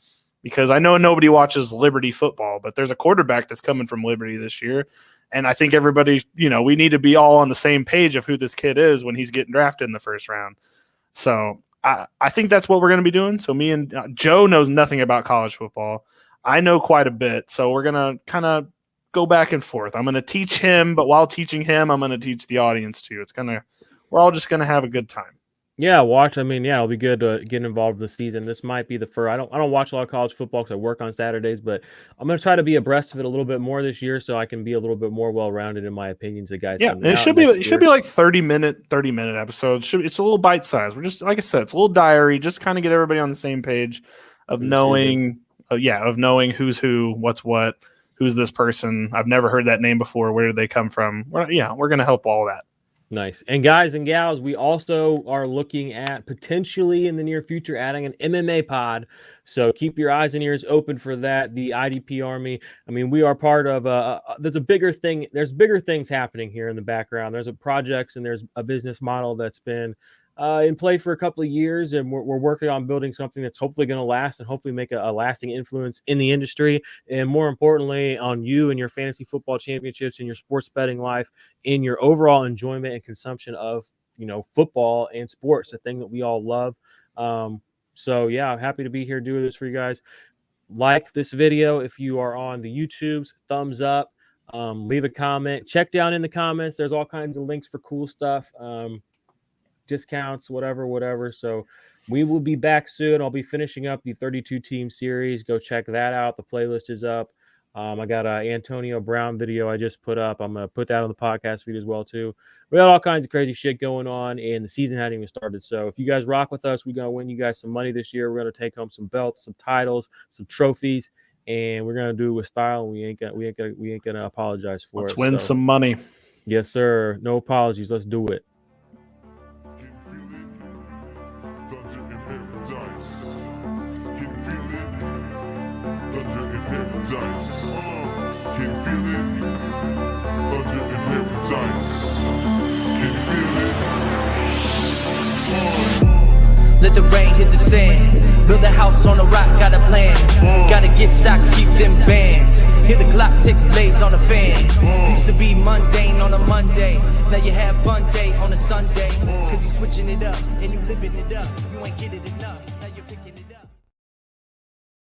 because I know nobody watches Liberty football, but there's a quarterback that's coming from Liberty this year. And I think everybody, we need to be all on the same page of who this kid is when he's getting drafted in the first round. So I think that's what we're going to be doing. So me and Joe knows nothing about college football. I know quite a bit. So we're going to kind of go back and forth. I'm going to teach him, but while teaching him, I'm going to teach the audience too. We're all just going to have a good time. Yeah, it'll be good to get involved in the season. This might be the first. I don't watch a lot of college football because I work on Saturdays, but I'm going to try to be abreast of it a little bit more this year so I can be a little bit more well-rounded in my opinions. The guys, yeah, and it should be like 30-minute episodes. It's a little bite size. We're just, like I said, it's a little diary. Just kind of get everybody on the same page of knowing who's who, what's what, who's this person. I've never heard that name before. Where did they come from? We're going to help all that. Nice. And guys and gals, we also are looking at potentially in the near future adding an MMA pod. So keep your eyes and ears open for that. The IDP Army. We are part of there's a bigger thing. There's bigger things happening here in the background. There's projects and there's a business model that's been in play for a couple of years, and we're working on building something that's hopefully going to last and hopefully make a lasting influence in the industry, and more importantly, on you and your fantasy football championships, in your sports betting life, in your overall enjoyment and consumption of football and sports, a thing that we all love. So yeah, I'm happy to be here doing this for you guys. Like this video if you are on the YouTubes, thumbs up, leave a comment, check down in the comments. There's all kinds of links for cool stuff. Discounts, whatever. So we will be back soon. I'll be finishing up the 32 team series. Go check that out. The playlist is up. I got an Antonio Brown video I just put up. I'm gonna put that on the podcast feed as well too. We got all kinds of crazy shit going on, and the season hadn't even started. So if you guys rock with us, we're gonna win you guys some money this year. We're gonna take home some belts, some titles, some trophies, and we're gonna do it with style. We ain't gonna apologize for it. Let's win some money. Yes, sir. No apologies. Let's do it. Let the rain hit the sand. Build a house on a rock, got a plan. Gotta get stocks, keep them bands. Hear the clock tick, blades on the fan. Used to be mundane on a Monday. Now you have fun day on a Sunday. Cause you switching it up and you living it up. You ain't getting enough.